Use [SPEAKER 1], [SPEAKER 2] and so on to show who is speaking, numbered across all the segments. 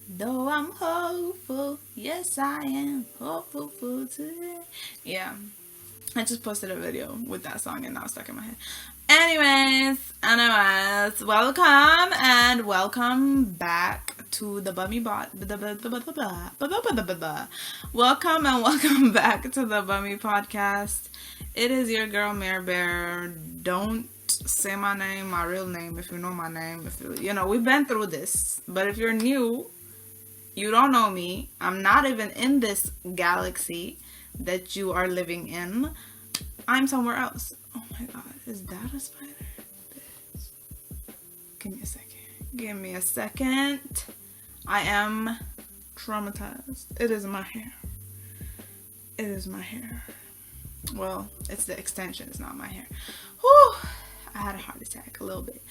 [SPEAKER 1] Though I'm hopeful, yes I am hopeful for today. Yeah, I just posted a video with that song and now it's stuck in my head. Anyways, welcome back to the Bummy Bot. Welcome and welcome back to the Bummy Podcast. It is your girl Mare Bear. Don't say my name, my real name, if you know my name. If we've been through this. But if you're new, you don't know me. I'm not even in this galaxy that you are living in. I'm somewhere else. Oh my god, is that a spider? Give me a second. Give me a second. I am traumatized. It is my hair. It is my hair. Well, it's the extension. It's not my hair. Whew. I had a heart attack a little bit.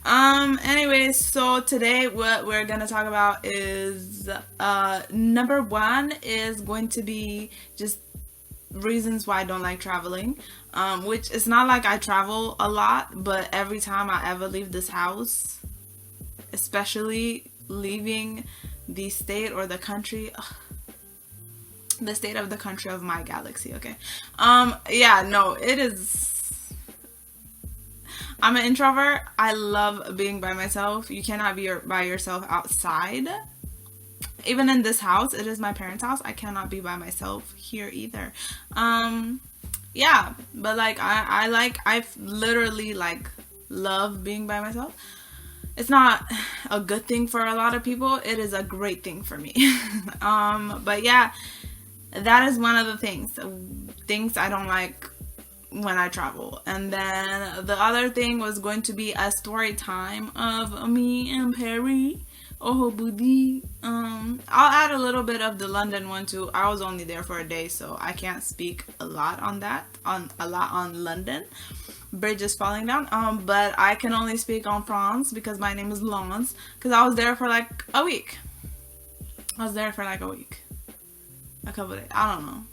[SPEAKER 1] Anyways, so today what we're gonna talk about is number one is going to be just reasons why I don't like traveling. Which it's not like I travel a lot, but every time I ever leave this house, especially leaving the state or the country, the state of the country of my galaxy, okay? Yeah, no, it is. I'm an introvert. I love being by myself. You cannot be by yourself outside. Even in this house, it is my parents' house. I cannot be by myself here either. Yeah, but like I literally like love being by myself. It's not a good thing for a lot of people. It is a great thing for me. But yeah, that is one of the things I don't like when I travel. And then the other thing was going to be a story time of me and Perry. Oh, buddy. I'll add a little bit of the London one too. I was only there for a day, so I can't speak a lot on London. Bridge is falling down. But I can only speak on France because my name is Lons. Because I was there for like a week. A couple days. I don't know.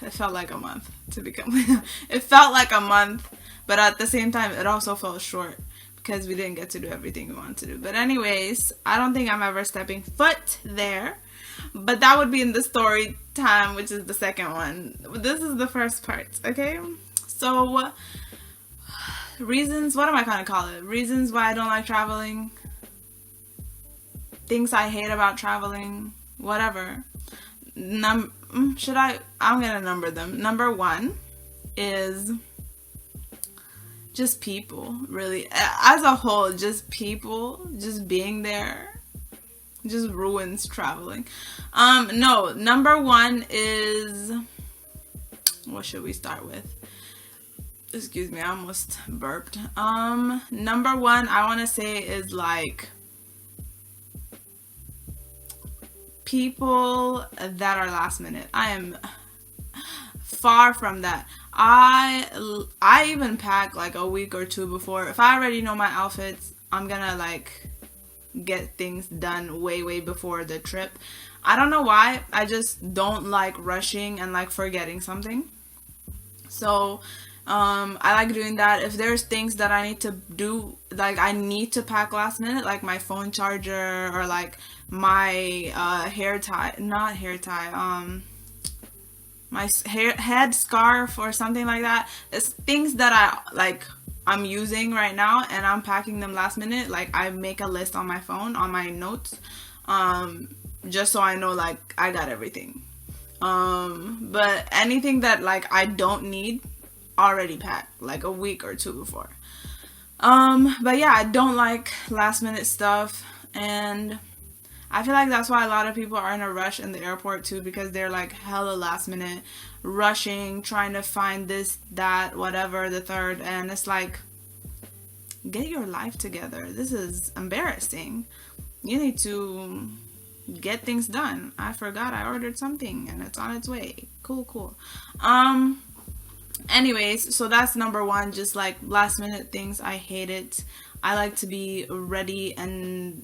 [SPEAKER 1] It felt like a month to become. It felt like a month, but at the same time, it also felt short because we didn't get to do everything we wanted to do. But anyways, I don't think I'm ever stepping foot there. But that would be in the story time, which is the second one. This is the first part, okay? So, reasons, what am I going to call it? Reasons why I don't like traveling. Things I hate about traveling. Whatever. I'm gonna number them. Number one is just people, really. As a whole, just people, just being there just ruins traveling. No, number one is, what should we start with? Excuse me, I almost burped. Number one I want to say is like people that are last minute. I am far from that. I even pack like a week or two before. If I already know my outfits, I'm gonna like get things done way before the trip. I don't know why. I just don't like rushing and like forgetting something. So I like doing that. If there's things that I need to do, like I need to pack last minute, like my phone charger or like my my head scarf or something like that. It's things that I'm using right now and I'm packing them last minute. Like I make a list on my phone, on my notes, just so I know like I got everything. But anything that like I don't need, already packed like a week or two before. But yeah, I don't like last minute stuff, and I feel like that's why a lot of people are in a rush in the airport too, because they're like hella last minute, rushing, trying to find this, that, whatever, the third, and it's like, get your life together. This is embarrassing. You need to get things done. I forgot I ordered something and it's on its way. Cool. Anyways, so that's number one, just like last minute things. I hate it. I like to be ready and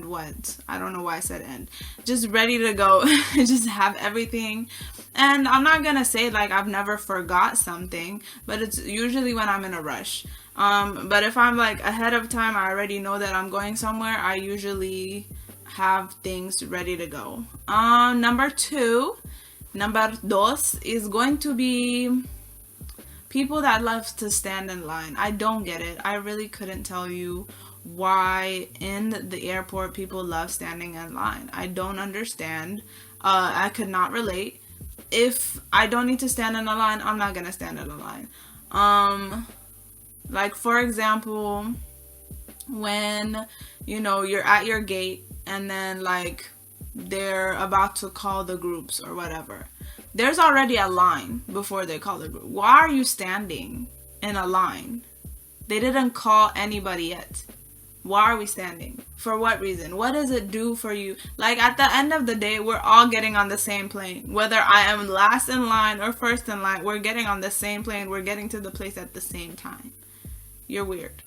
[SPEAKER 1] what? I don't know why I said and. Just ready to go. Just have everything. And I'm not gonna say like I've never forgot something, but it's usually when I'm in a rush. But if I'm like ahead of time, I already know that I'm going somewhere, I usually have things ready to go. Number dos is going to be people that love to stand in line. I don't get it. I really couldn't tell you why in the airport people love standing in line. I don't understand. I could not relate. If I don't need to stand in a line, I'm not gonna stand in a line. Like for example, when you're at your gate and then like they're about to call the groups or whatever, there's already a line before they call the group. Why are you standing in a line? They didn't call anybody yet. Why are we standing? For what reason? What does it do for you? Like at the end of the day, we're all getting on the same plane. Whether I am last in line or first in line, we're getting on the same plane. We're getting to the place at the same time. You're weird.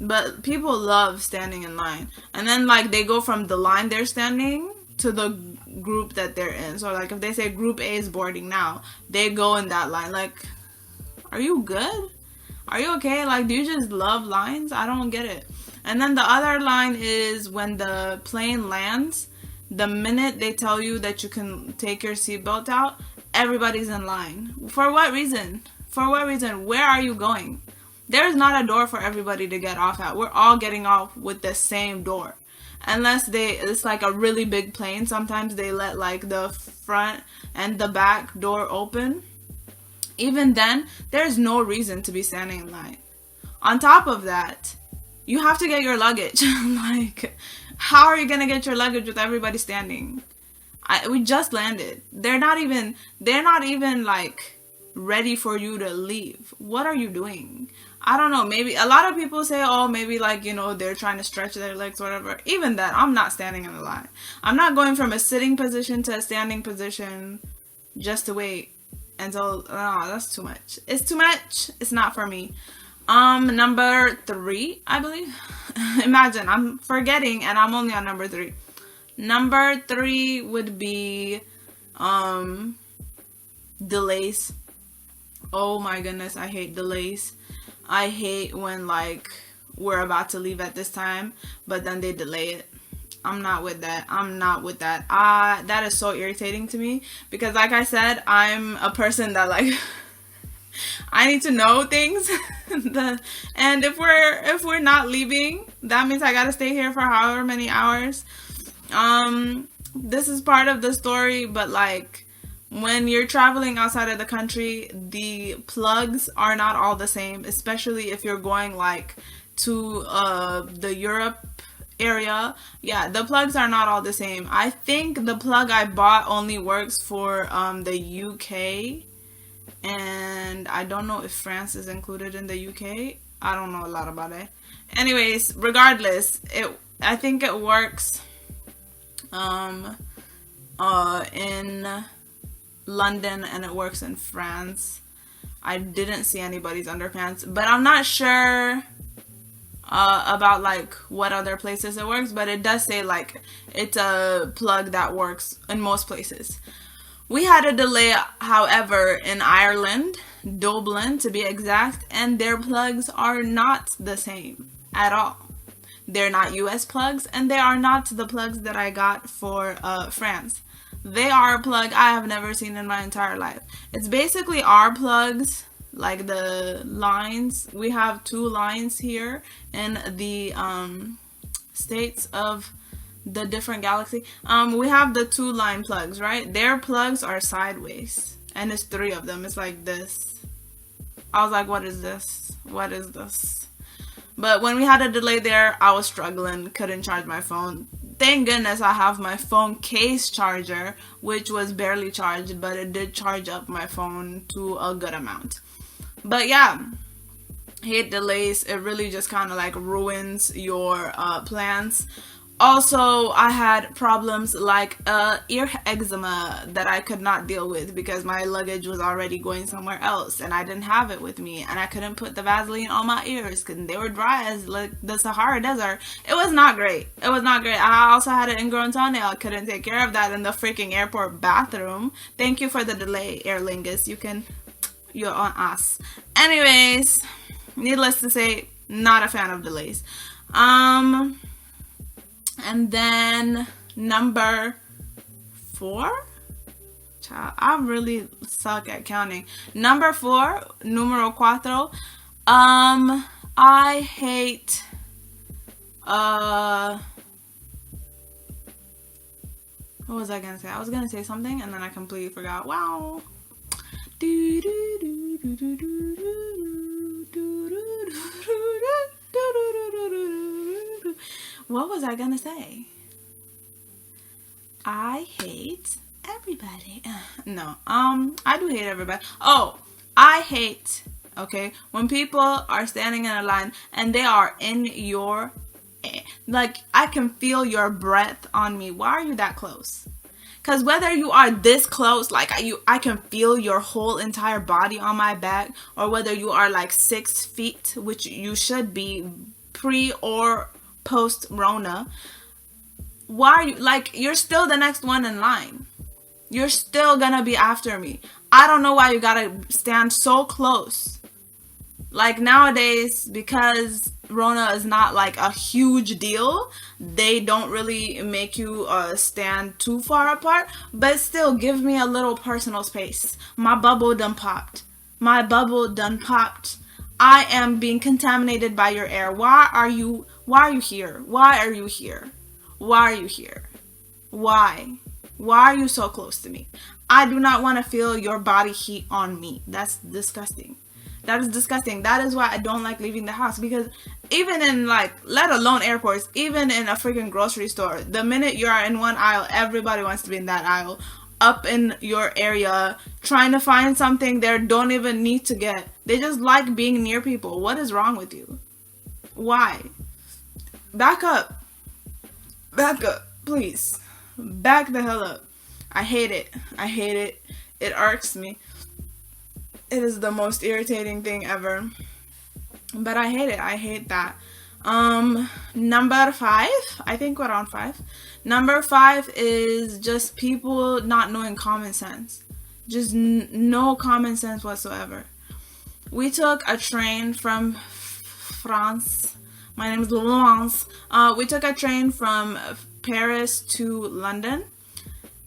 [SPEAKER 1] But people love standing in line. And then like they go from the line they're standing to the group that they're in. So like if they say group A is boarding now, they go in that line. Like, are you good? Are you okay? Like, do you just love lines? I don't get it. And then the other line is when the plane lands, the minute they tell you that you can take your seatbelt out, everybody's in line. For what reason? For what reason? Where are you going? There's not a door for everybody to get off at. We're all getting off with the same door. Unless it's like a really big plane. Sometimes they let like the front and the back door open. Even then, there's no reason to be standing in line. On top of that, you have to get your luggage. Like, how are you gonna get your luggage with everybody standing? We just landed. They're not even like ready for you to leave. What are you doing? I don't know. Maybe a lot of people say, oh, maybe like, they're trying to stretch their legs, whatever. Even that, I'm not standing in the line. I'm not going from a sitting position to a standing position just to wait until, that's too much. It's too much. It's not for me. Number 3, I believe. Imagine, I'm forgetting and I'm only on number 3. Number 3 would be, delays. Oh my goodness, I hate delays. I hate when like we're about to leave at this time, but then they delay it. I'm not with that. That is so irritating to me because like I said, I'm a person that like I need to know things. And if we're not leaving, that means I gotta stay here for however many hours. This is part of the story, but like when you're traveling outside of the country, the plugs are not all the same, especially if you're going like to the Europe area. Yeah, the plugs are not all the same. I think the plug I bought only works for the UK, and I don't know if France is included in the UK. I don't know a lot about it. Anyways, regardless, I think it works in London and it works in France. I didn't see anybody's underpants, but I'm not sure about like what other places it works, but it does say like it's a plug that works in most places. We had a delay, however, in Ireland, Dublin to be exact, and their plugs are not the same at all. They're not US plugs, and they are not the plugs that I got for France. They are a plug I have never seen in my entire life. It's basically our plugs, like the lines. We have 2 lines here in the states of the different galaxy. We have the 2 line plugs, right? Their plugs are sideways, and it's 3 of them. It's like this. I was like, what is this? What is this? But when we had a delay there, I was struggling, couldn't charge my phone. Thank goodness I have my phone case charger, which was barely charged, but it did charge up my phone to a good amount. But yeah, hate delays. It really just kind of like ruins your plans. Also, I had problems like ear eczema that I could not deal with because my luggage was already going somewhere else and I didn't have it with me, and I couldn't put the Vaseline on my ears because they were dry as like the Sahara Desert. It was not great. It was not great. I also had an ingrown toenail. I couldn't take care of that in the freaking airport bathroom. Thank you for the delay, Aer Lingus. You're on us. Anyways, needless to say, not a fan of delays. And then number 4. Child, I really suck at counting. Number 4, numero cuatro. I hate what was I gonna say? I was gonna say something and then I completely forgot. Wow. What was I gonna say? I hate everybody. No, I do hate everybody. Oh, I hate, okay, when people are standing in a line and they are in your, like, I can feel your breath on me. Why are you that close? Because whether you are this close, like I can feel your whole entire body on my back, or whether you are like 6 feet, which you should be pre or post Rona, why are you, like, you're still the next one in line. You're still gonna be after me. I don't know why you gotta stand so close. Like, nowadays, because Rona is not like a huge deal, they don't really make you stand too far apart, but still give me a little personal space. My bubble done popped. My bubble done popped. I am being contaminated by your air. Why are you here? Why are you here? Why are you here? Why are you so close to me? I do not want to feel your body heat on me. That's disgusting. That is disgusting. That is why I don't like leaving the house, because even in, like, let alone airports, even in a freaking grocery store, the minute you are in one aisle, everybody wants to be in that aisle, up in your area, trying to find something they don't even need to get. They just like being near people. What is wrong with you? Why? Back up. Back up, please. Back the hell up. I hate it. I hate it. It irks me. It is the most irritating thing ever. But I hate it. I hate that. Number 5. I think we're on 5. Number 5 is just people not knowing common sense. Just no common sense whatsoever. We took a train from France. My name is Laurence. We took a train from Paris to London.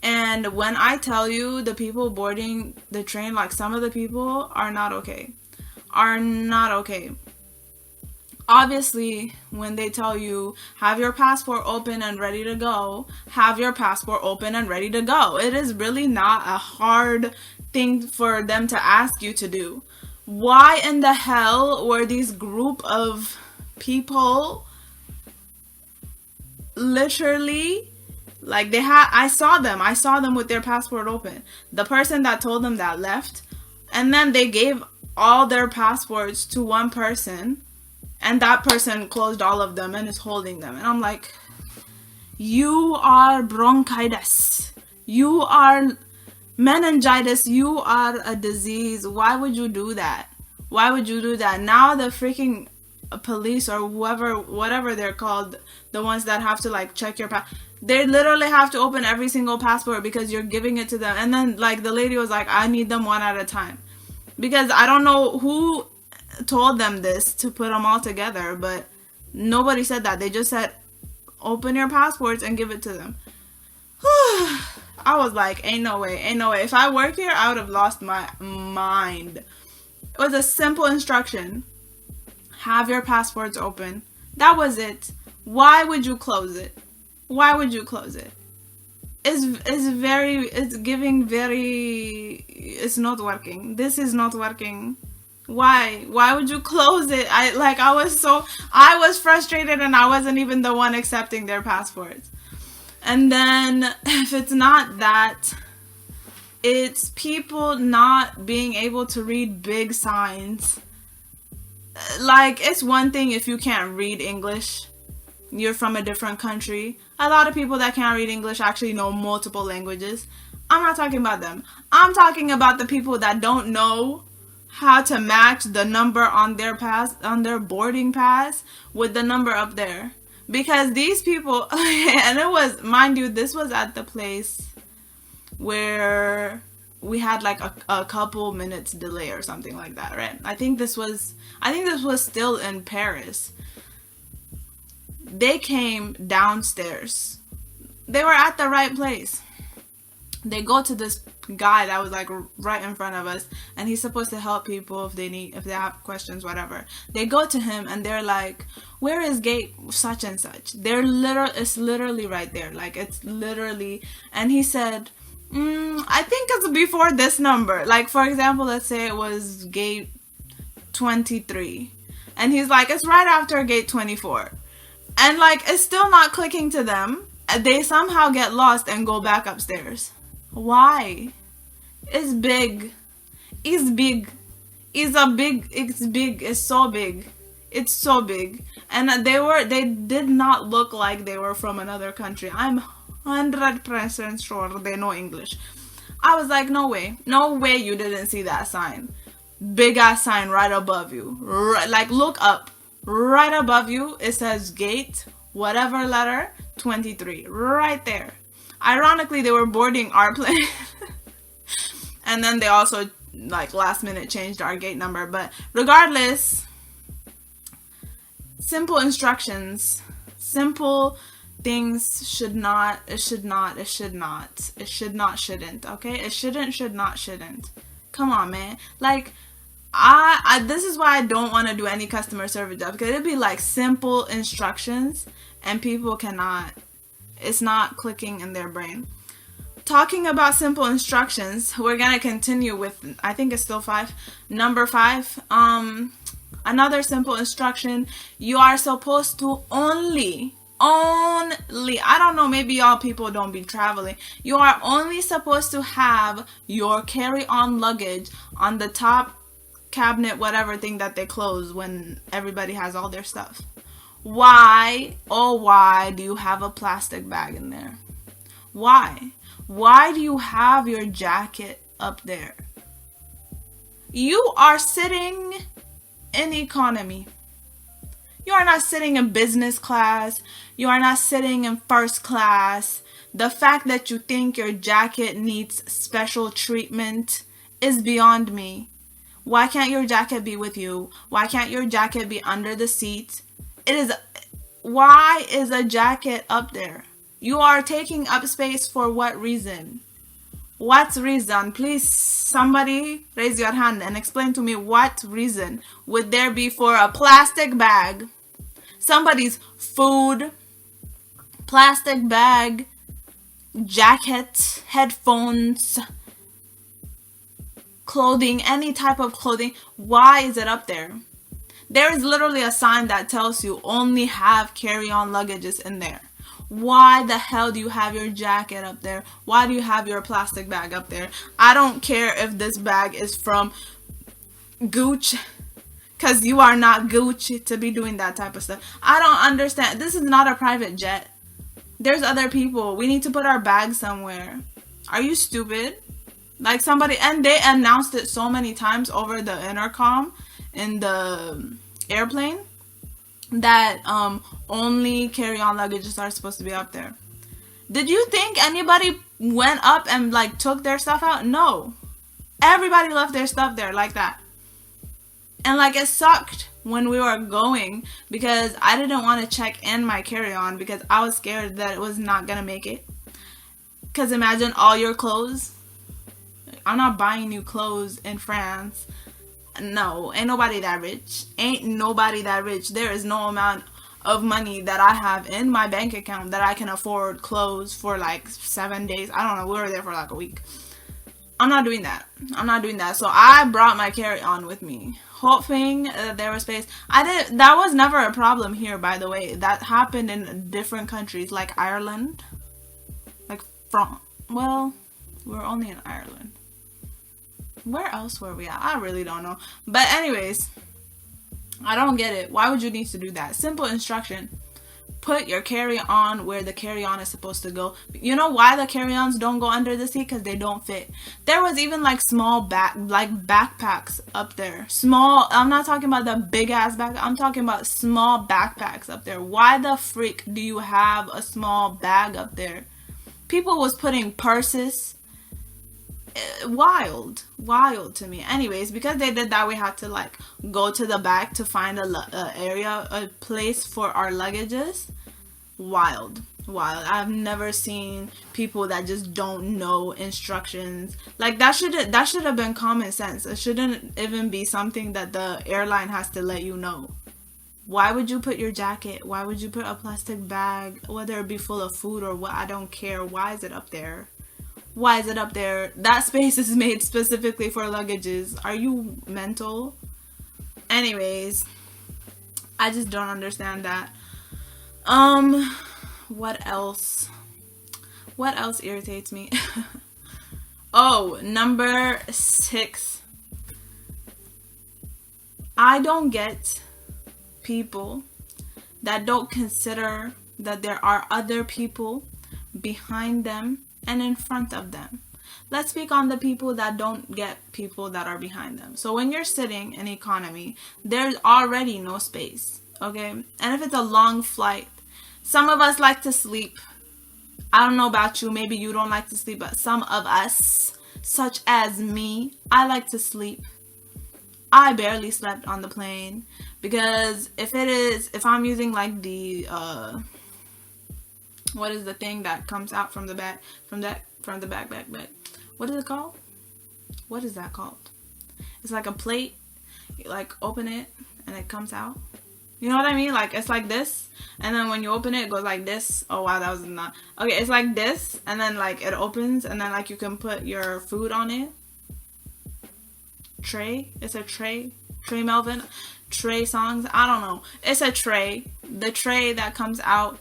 [SPEAKER 1] And when I tell you, the people boarding the train, like, some of the people are not okay. Are not okay. Obviously, when they tell you, have your passport open and ready to go, have your passport open and ready to go. It is really not a hard thing for them to ask you to do. Why in the hell were these group of people literally, like, I saw them with their passport open. The person that told them that left, and then they gave all their passports to one person, and that person closed all of them and is holding them. And I'm like, you are bronchitis, you are meningitis, you are a disease. Why would you do that? Why would you do that? Now the freaking police or whatever they're called, the ones that have to, like, check your they literally have to open every single passport because you're giving it to them. And then, like, the lady was like, I need them one at a time, because I don't know who told them this to put them all together, but nobody said that. They just said, open your passports and give it to them. I was like, ain't no way. If I work here, I would have lost my mind. It was a simple instruction. Have your passports open. That was it. Why would you close it? Why would you close it? It's not working. This is not working. Why would you close it? I was frustrated, and I wasn't even the one accepting their passports. And then if it's not that, it's people not being able to read big signs. Like, it's one thing if you can't read English, you're from a different country. A lot of people that can't read English actually know multiple languages. I'm not talking about them. I'm talking about the people that don't know how to match the number on their boarding pass with the number up there. Because these people, and it was, mind you, this was at the place where we had like a couple minutes delay or something like that, right? I think this was still in Paris. They came downstairs. They were at the right place. They go to this guy that was like right in front of us, and he's supposed to help people if they have questions, whatever. They go to him and they're like, where is gate such and such? It's literally right there. Like, it's literally, and he said, I think it's before this number. Like, for example, let's say it was gate 23, and he's like, it's right after gate 24. And like, it's still not clicking to them. They somehow get lost and go back upstairs. Why? It's big. It's big. It's big. It's so big. It's so big. And they did not look like they were from another country. I'm 100% sure they know English. I was like, no way. No way you didn't see that sign. Big ass sign right above you. Like, look up. Right above you, it says gate, whatever letter, 23. Right there. Ironically, they were boarding our plane. And then they also, like, last minute changed our gate number. But regardless, simple instructions, simple things shouldn't, okay? It shouldn't. Come on, man. Like, this is why I don't want to do any customer service job, because it'd be like simple instructions and people cannot, it's not clicking in their brain. Talking about simple instructions, we're gonna continue with, I think it's still 5. Number 5, another simple instruction: you are supposed to only, I don't know, maybe y'all people don't be traveling. You are only supposed to have your carry-on luggage on the top cabinet, whatever thing that they close when everybody has all their stuff. Why, oh why do you have a plastic bag in there? Why do you have your jacket up there? You are sitting in economy. You are not sitting in business class. You are not sitting in first class. The fact that you think your jacket needs special treatment is beyond me. Why can't your jacket be with you? Why can't your jacket be under the seat? Why is a jacket up there? You are taking up space for what reason? What reason? Please, somebody raise your hand and explain to me what reason would there be for a plastic bag, somebody's food, plastic bag, jacket, headphones, clothing, any type of clothing. Why is it up there? There is literally a sign that tells you only have carry-on luggages in there. Why the hell do you have your jacket up there? Why do you have your plastic bag up there? I don't care if this bag is from Gucci, because you are not Gucci to be doing that type of stuff. I don't understand. This is not a private jet. There's other people. We need to put our bags somewhere. Are you stupid? Like, somebody, and they announced it so many times over the intercom in the airplane that only carry-on luggages are supposed to be up there. Did you think anybody went up and like took their stuff out? No. Everybody left their stuff there like that. And like, it sucked when we were going because I didn't want to check in my carry-on because I was scared that it was not gonna make it. Because imagine all your clothes. I'm not buying new clothes in France. No, ain't nobody that rich. Ain't nobody that rich. There is no amount of money that I have in my bank account that I can afford clothes for like 7 days. I don't know. We were there for like a week. I'm not doing that. So I brought my carry-on with me, hoping there was space. That was never a problem here, by the way. That happened in different countries, like Ireland. We're only in Ireland. Where else were we at? I really don't know. But anyways, I don't get it. Why would you need to do that? Simple instruction. Put your carry-on where the carry-on is supposed to go. You know why the carry-ons don't go under the seat? Because they don't fit. There was even like small backpacks up there. Small. I'm not talking about the big ass backpack. I'm talking about small backpacks up there. Why the freak do you have a small bag up there? People was putting purses. Wild to me. Anyways, because they did that, we had to like go to the back to find a place for our luggages. Wild. I've never seen people that just don't know instructions. Like that should have been common sense. It shouldn't even be something that the airline has to let you know. Why would you put your jacket? Why would you put a plastic bag, whether it be full of food or what? I don't care. Why is it up there? Why is it up there? That space is made specifically for luggages. Are you mental? Anyways, I just don't understand that. What else? What else irritates me? Oh, number 6. I don't get people that don't consider that there are other people behind them and in front of them. Let's speak on the people that don't get people that are behind them. So when you're sitting in economy, there's already no space, okay? And if it's a long flight, some of us like to sleep. I don't know about you, maybe you don't like to sleep, but some of us, such as me, I like to sleep. I barely slept on the plane because if I'm using like the what is the thing that comes out from the back from the back? What is it called? What is that called? It's like a plate. You like open it and it comes out. You know what I mean? Like it's like this, and then when you open it, it goes like this. Oh wow, that was not okay. It's like this, and then like it opens, and then like you can put your food on it. Tray. It's a tray. Trey Melvin. Trey songs. I don't know. It's a tray. The tray that comes out.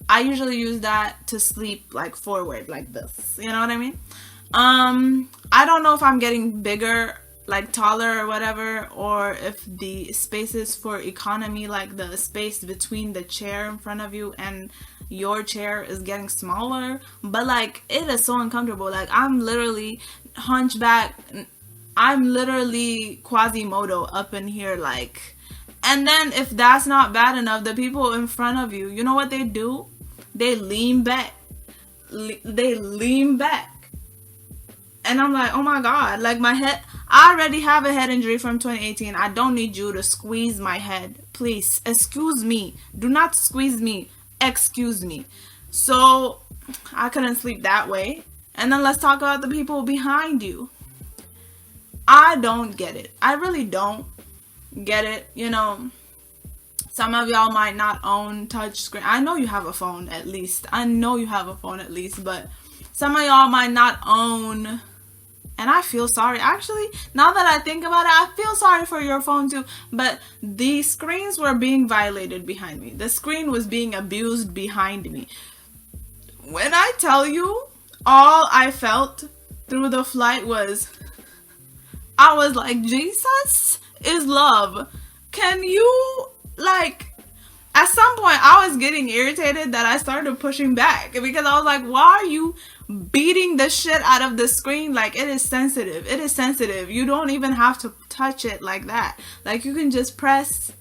[SPEAKER 1] I usually use that to sleep like forward like this. You know what I mean? I don't know if I'm getting bigger, like taller or whatever, or if the spaces for economy, like the space between the chair in front of you and your chair is getting smaller. But like it is so uncomfortable. Like I'm literally hunchback. I'm literally Quasimodo up in here, like. And then if that's not bad enough, the people in front of you, you know what they do? They lean back. They lean back. And I'm like, oh my God, like my head, I already have a head injury from 2018. I don't need you to squeeze my head. Please, excuse me. Do not squeeze me. Excuse me. So I couldn't sleep that way. And then let's talk about the people behind you. I don't get it. I really don't get it. You know, some of y'all might not own touch screen. I know you have a phone at least. But some of y'all might not own. And I feel sorry. Actually, now that I think about it, I feel sorry for your phone too. But the screens were being violated behind me. The screen was being abused behind me. When I tell you, all I felt through the flight was, I was like, Jesus is love. Can you, like, at some point I was getting irritated that I started pushing back because I was like, why are you beating the shit out of the screen? Like, it is sensitive. It is sensitive. You don't even have to touch it like that. Like, you can just press.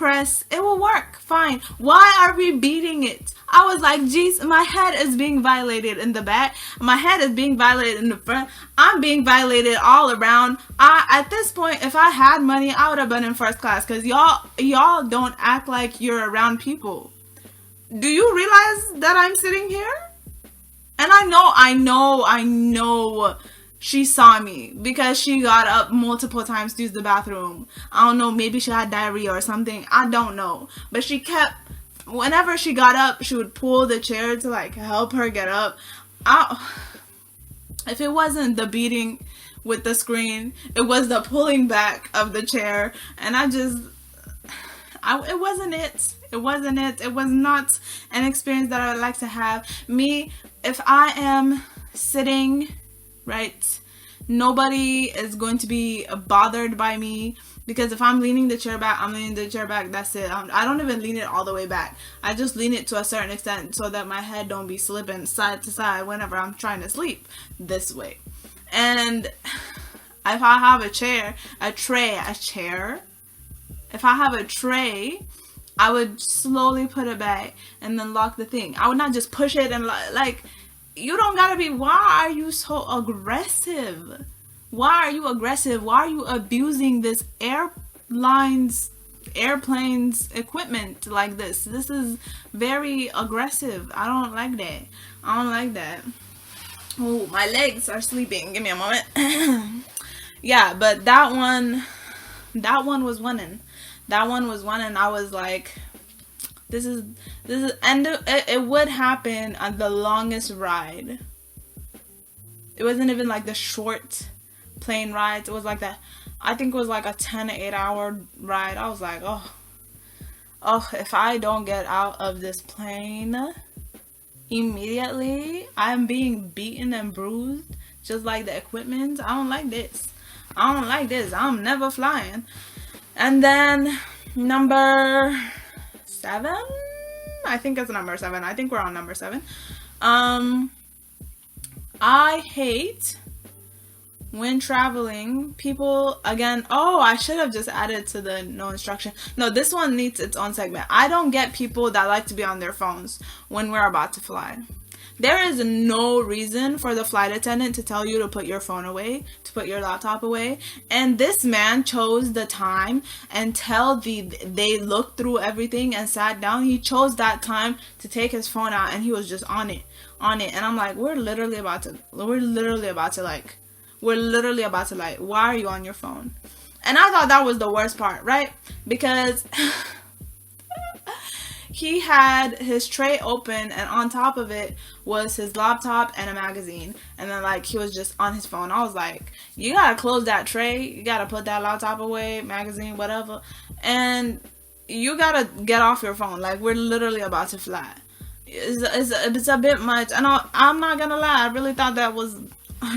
[SPEAKER 1] It will work. Fine. Why are we beating it? I was like, geez, my head is being violated in the back. My head is being violated in the front. I'm being violated all around. At this point, if I had money, I would have been in first class because y'all don't act like you're around people. Do you realize that I'm sitting here? And I know she saw me because she got up multiple times to use the bathroom. I don't know, maybe she had diarrhea or something. I don't know. But she kept, whenever she got up, she would pull the chair to like help her get up. If it wasn't the beating with the screen, it was the pulling back of the chair. And it wasn't it. It wasn't it. It was not an experience that I would like to have. Me, if I am sitting, right, nobody is going to be bothered by me because if I'm leaning the chair back, I'm leaning the chair back. That's it. I don't even lean it all the way back. I just lean it to a certain extent so that my head don't be slipping side to side whenever I'm trying to sleep this way. And if I have a chair, if I have a tray, I would slowly put it back and then lock the thing. I would not just push it and like, you don't gotta be. Why are you so aggressive? Why are you aggressive? Why are you abusing this airplanes equipment like this? This is very aggressive. I don't like that. I don't like that. Oh, my legs are sleeping. Give me a moment. Yeah, but that one was winning. That one was winning. I was like, this is, and it would happen on the longest ride. It wasn't even like the short plane rides. It was like that. I think it was like a 10 to 8 hour ride. I was like, oh, if I don't get out of this plane immediately, I'm being beaten and bruised just like the equipment. I don't like this. I'm never flying. And then number 7, I think it's number 7. I think we're on number 7. I hate when traveling, people, again, I should have just added to the no instruction. No, this one needs its own segment. I don't get people that like to be on their phones when we're about to fly. There is no reason for the flight attendant to tell you to put your phone away, to put your laptop away. And this man chose the time until they looked through everything and sat down. He chose that time to take his phone out, and he was just on it. And I'm like, we're literally about to why are you on your phone? And I thought that was the worst part, right? Because he had his tray open, and on top of it was his laptop and a magazine, and then like he was just on his phone. I was like, you gotta close that tray, you gotta put that laptop away, magazine, whatever, and you gotta get off your phone. Like, we're literally about to fly. It's a bit much, and I'm not gonna lie, I really thought that was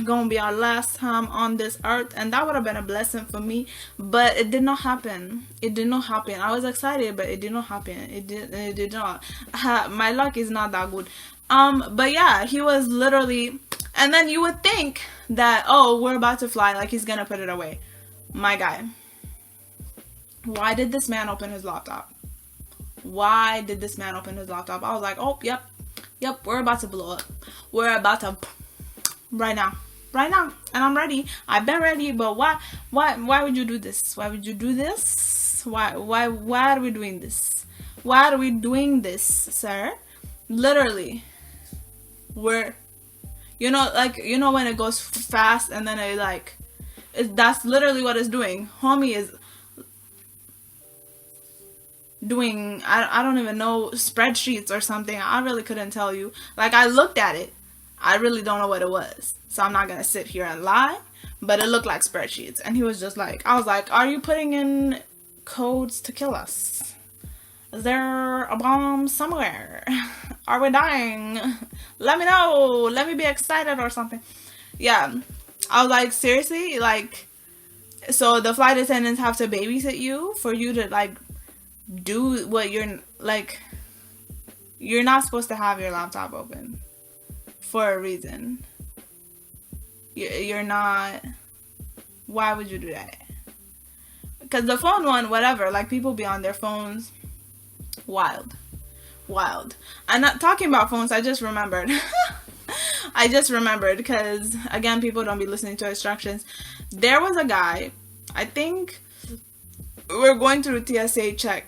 [SPEAKER 1] gonna be our last time on this earth, and that would have been a blessing for me, but it did not happen. I was excited, but it did not happen. It did not. My luck is not that good. But yeah, he was literally, and then you would think that, we're about to fly, like he's gonna put it away. My guy, why did this man open his laptop? I was like, yep, we're about to blow up. We're about to, right now, and I'm ready. I've been ready, but why would you do this? Why would you do this? Why are we doing this? Why are we doing this, sir? Literally, when it goes fast and then that's literally what it's doing. Homie is doing, I don't even know, spreadsheets or something. I really couldn't tell you. Like, I looked at it, I really don't know what it was, so I'm not gonna sit here and lie, but it looked like spreadsheets. And he was just like, I was like, are you putting in codes to kill us? Is there a bomb somewhere? Are we dying? Let me know, let me be excited or something. Yeah, I was like, seriously? Like, so the flight attendants have to babysit you for you to like do what you're not supposed to have your laptop open for a reason. You're not. Why would you do that? Because the phone one, whatever, like, people be on their phones. Wild. I'm not talking about phones. I just remembered because, again, people don't be listening to instructions. There was a guy, I think we're going through TSA check.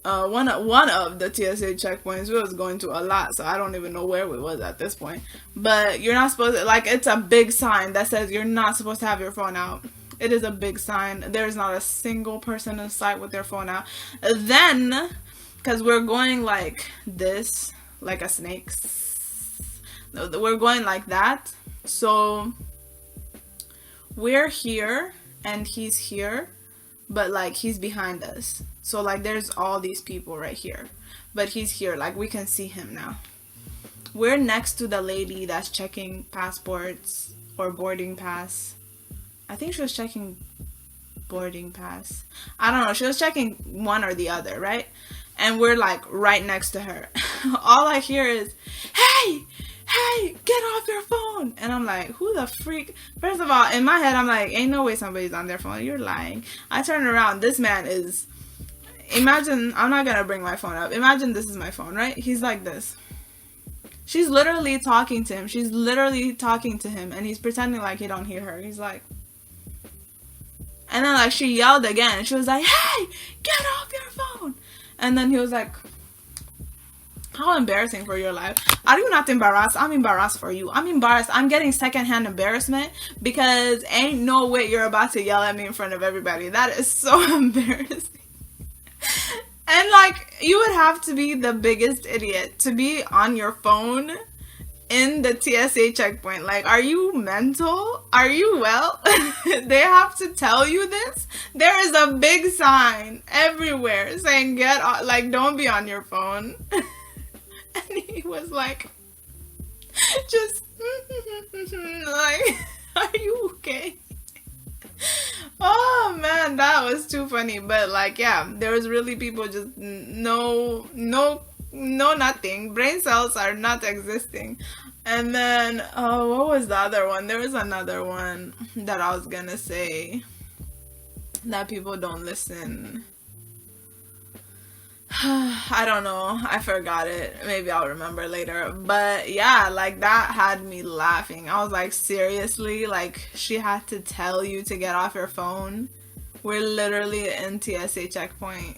[SPEAKER 1] One of the TSA checkpoints. We was going to a lot, so I don't even know where we was at this point. But you're not supposed to, like, it's a big sign that says you're not supposed to have your phone out. It is a big sign. There's not a single person in sight with their phone out. Then, because we're going like this, like a snake. We're going like that. So we're here and he's here, but like he's behind us. So like there's all these people right here, but he's here, like we can see him now. We're next to the lady that's checking passports or boarding pass. I think she was checking boarding pass. I don't know, she was checking one or the other, right? And we're like right next to her. All I hear is, hey, get off your phone. And I'm like, who the freak? First of all, in my head, I'm like, ain't no way somebody's on their phone. You're lying. I turn around. This man is, imagine, I'm not going to bring my phone up. Imagine this is my phone, right? He's like this. She's literally talking to him. She's literally talking to him, and he's pretending like he don't hear her. He's like, and then like she yelled again. She was like, "Hey, get off your phone!" And then he was like, "How embarrassing for your life. Are you not embarrassed? I'm embarrassed for you. I'm embarrassed. I'm getting secondhand embarrassment because ain't no way you're about to yell at me in front of everybody. That is so embarrassing." And like, you would have to be the biggest idiot to be on your phone in the TSA checkpoint. Like, are you mental? Are you well? They have to tell you this. There is a big sign everywhere saying get on, like, don't be on your phone. And he was like, just like, are you okay? Oh man, that was too funny. But like, yeah, there was really people just no nothing. Brain cells are not existing. And then what was the other one? There was another one that I was gonna say that people don't listen. I don't know. I forgot it. Maybe I'll remember later. But yeah, like that had me laughing. I was like, seriously? Like, she had to tell you to get off your phone? We're literally in TSA checkpoint.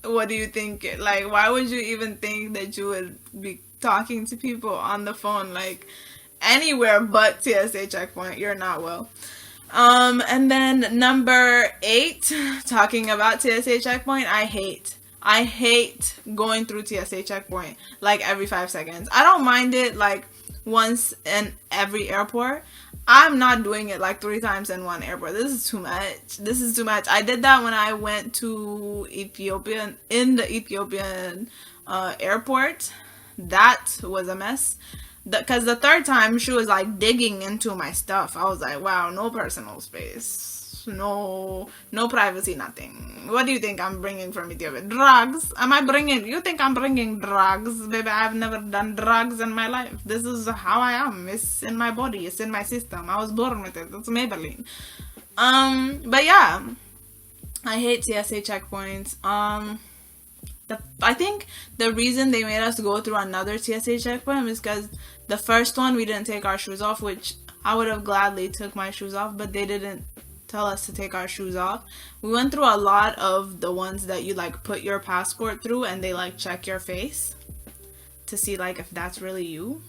[SPEAKER 1] What do you think? Like, why would you even think that you would be talking to people on the phone? Like, anywhere but TSA checkpoint. You're not well. And then number 8, talking about TSA checkpoint, I hate going through TSA checkpoint like every 5 seconds. I don't mind it like once in every airport. I'm not doing it like 3 times in one airport. This is too much. I did that when I went to Ethiopian, in the Ethiopian airport. That was a mess. Because the 3rd time she was like digging into my stuff. I was like, wow, no personal space. No privacy, nothing. What do you think I'm bringing from Ethiopia? Drugs? You think I'm bringing drugs? Baby, I've never done drugs in my life. This is how I am. It's in my body. It's in my system. I was born with it. It's Maybelline. But yeah, I hate TSA checkpoints. I think the reason they made us go through another TSA checkpoint is because the first one we didn't take our shoes off, which I would have gladly took my shoes off, but they didn't tell us to take our shoes off. We went through a lot of the ones that you like put your passport through and they like check your face to see like if that's really you.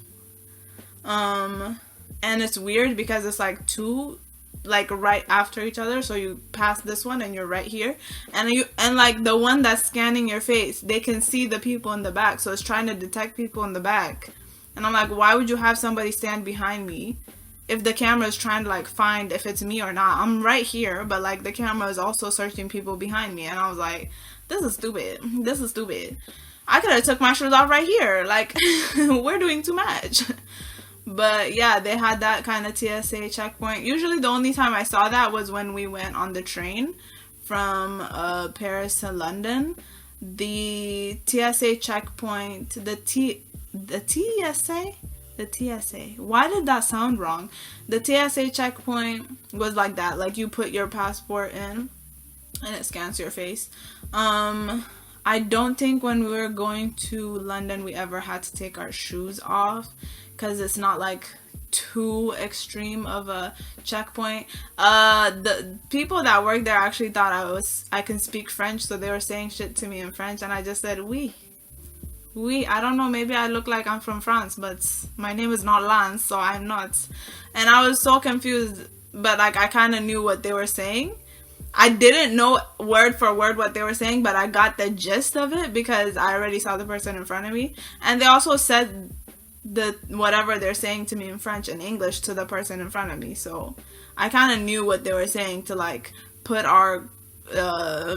[SPEAKER 1] And it's weird because it's like 2 like right after each other, so you pass this one and you're right here, and like the one that's scanning your face, they can see the people in the back, so it's trying to detect people in the back. And I'm like, why would you have somebody stand behind me if the camera is trying to like find if it's me or not? I'm right here, but like the camera is also searching people behind me. And I was like, this is stupid. I could have took my shoes off right here. Like, we're doing too much. But yeah, they had that kind of TSA checkpoint. Usually the only time I saw that was when we went on the train from Paris to London. The TSA checkpoint, the TSA. Why did that sound wrong? The TSA checkpoint was like that. Like, you put your passport in and it scans your face. I don't think when we were going to London we ever had to take our shoes off, because it's not like too extreme of a checkpoint. The people that worked there actually thought I can speak French, so they were saying shit to me in French, and I just said oui. I don't know, maybe I look like I'm from France, but my name is not Lance, so I'm not. And I was so confused, but like I kind of knew what they were saying. I didn't know word for word what they were saying, but I got the gist of it because I already saw the person in front of me. And they also said whatever they're saying to me in French and English to the person in front of me. So I kind of knew what they were saying, to like put our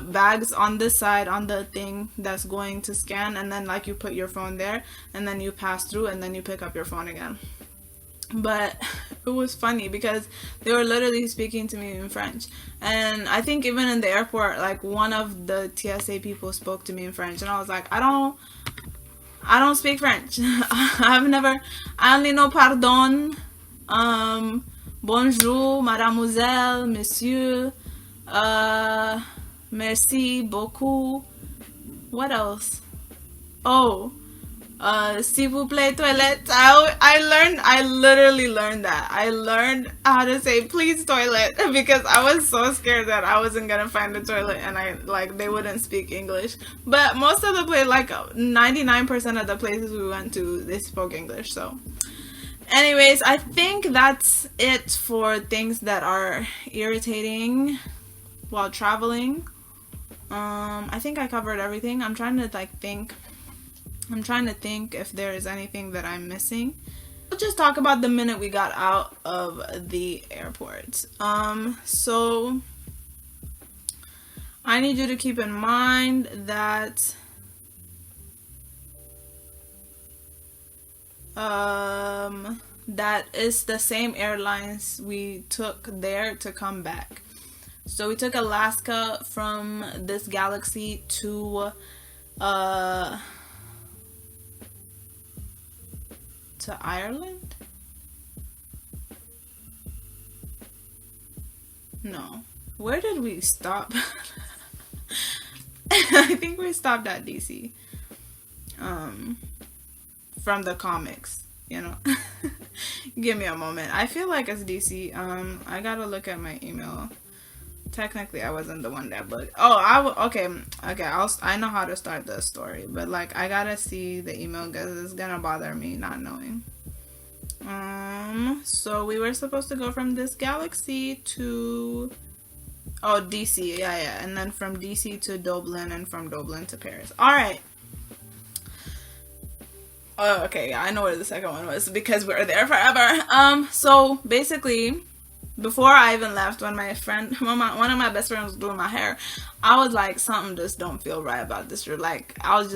[SPEAKER 1] bags on this side on the thing that's going to scan, and then like you put your phone there and then you pass through and then you pick up your phone again. But it was funny because they were literally speaking to me in French. And I think even in the airport, like one of the TSA people spoke to me in French, and I was like, I don't speak French. I only know pardon, bonjour, mademoiselle, monsieur, merci beaucoup. What else? Oh, s'il vous plaît toilette. I literally learned that. I learned how to say please toilet because I was so scared that I wasn't gonna find the toilet and they wouldn't speak English. But most of the place, like 99% of the places we went to, they spoke English. So anyways, I think that's it for things that are irritating while traveling. I think I covered everything. I'm trying to think if there is anything that I'm missing. We'll just talk about the minute we got out of the airport. So I need you to keep in mind that that is the same airlines we took there to come back. So we took Alaska from this galaxy to Ireland? No. Where did we stop? I think we stopped at DC. From the comics, you know. Give me a moment. I feel like it's DC. I gotta look at my email. Technically, I wasn't the one that booked. Oh, okay. I know how to start the story, but like I gotta see the email because it's gonna bother me not knowing. So we were supposed to go from this galaxy to DC, yeah, and then from DC to Dublin, and from Dublin to Paris. All right. Oh, okay, yeah, I know where the second one was because we were there forever. So basically, before I even left, when one of my best friends was doing my hair, I was like, something just don't feel right about this trip. Like, I was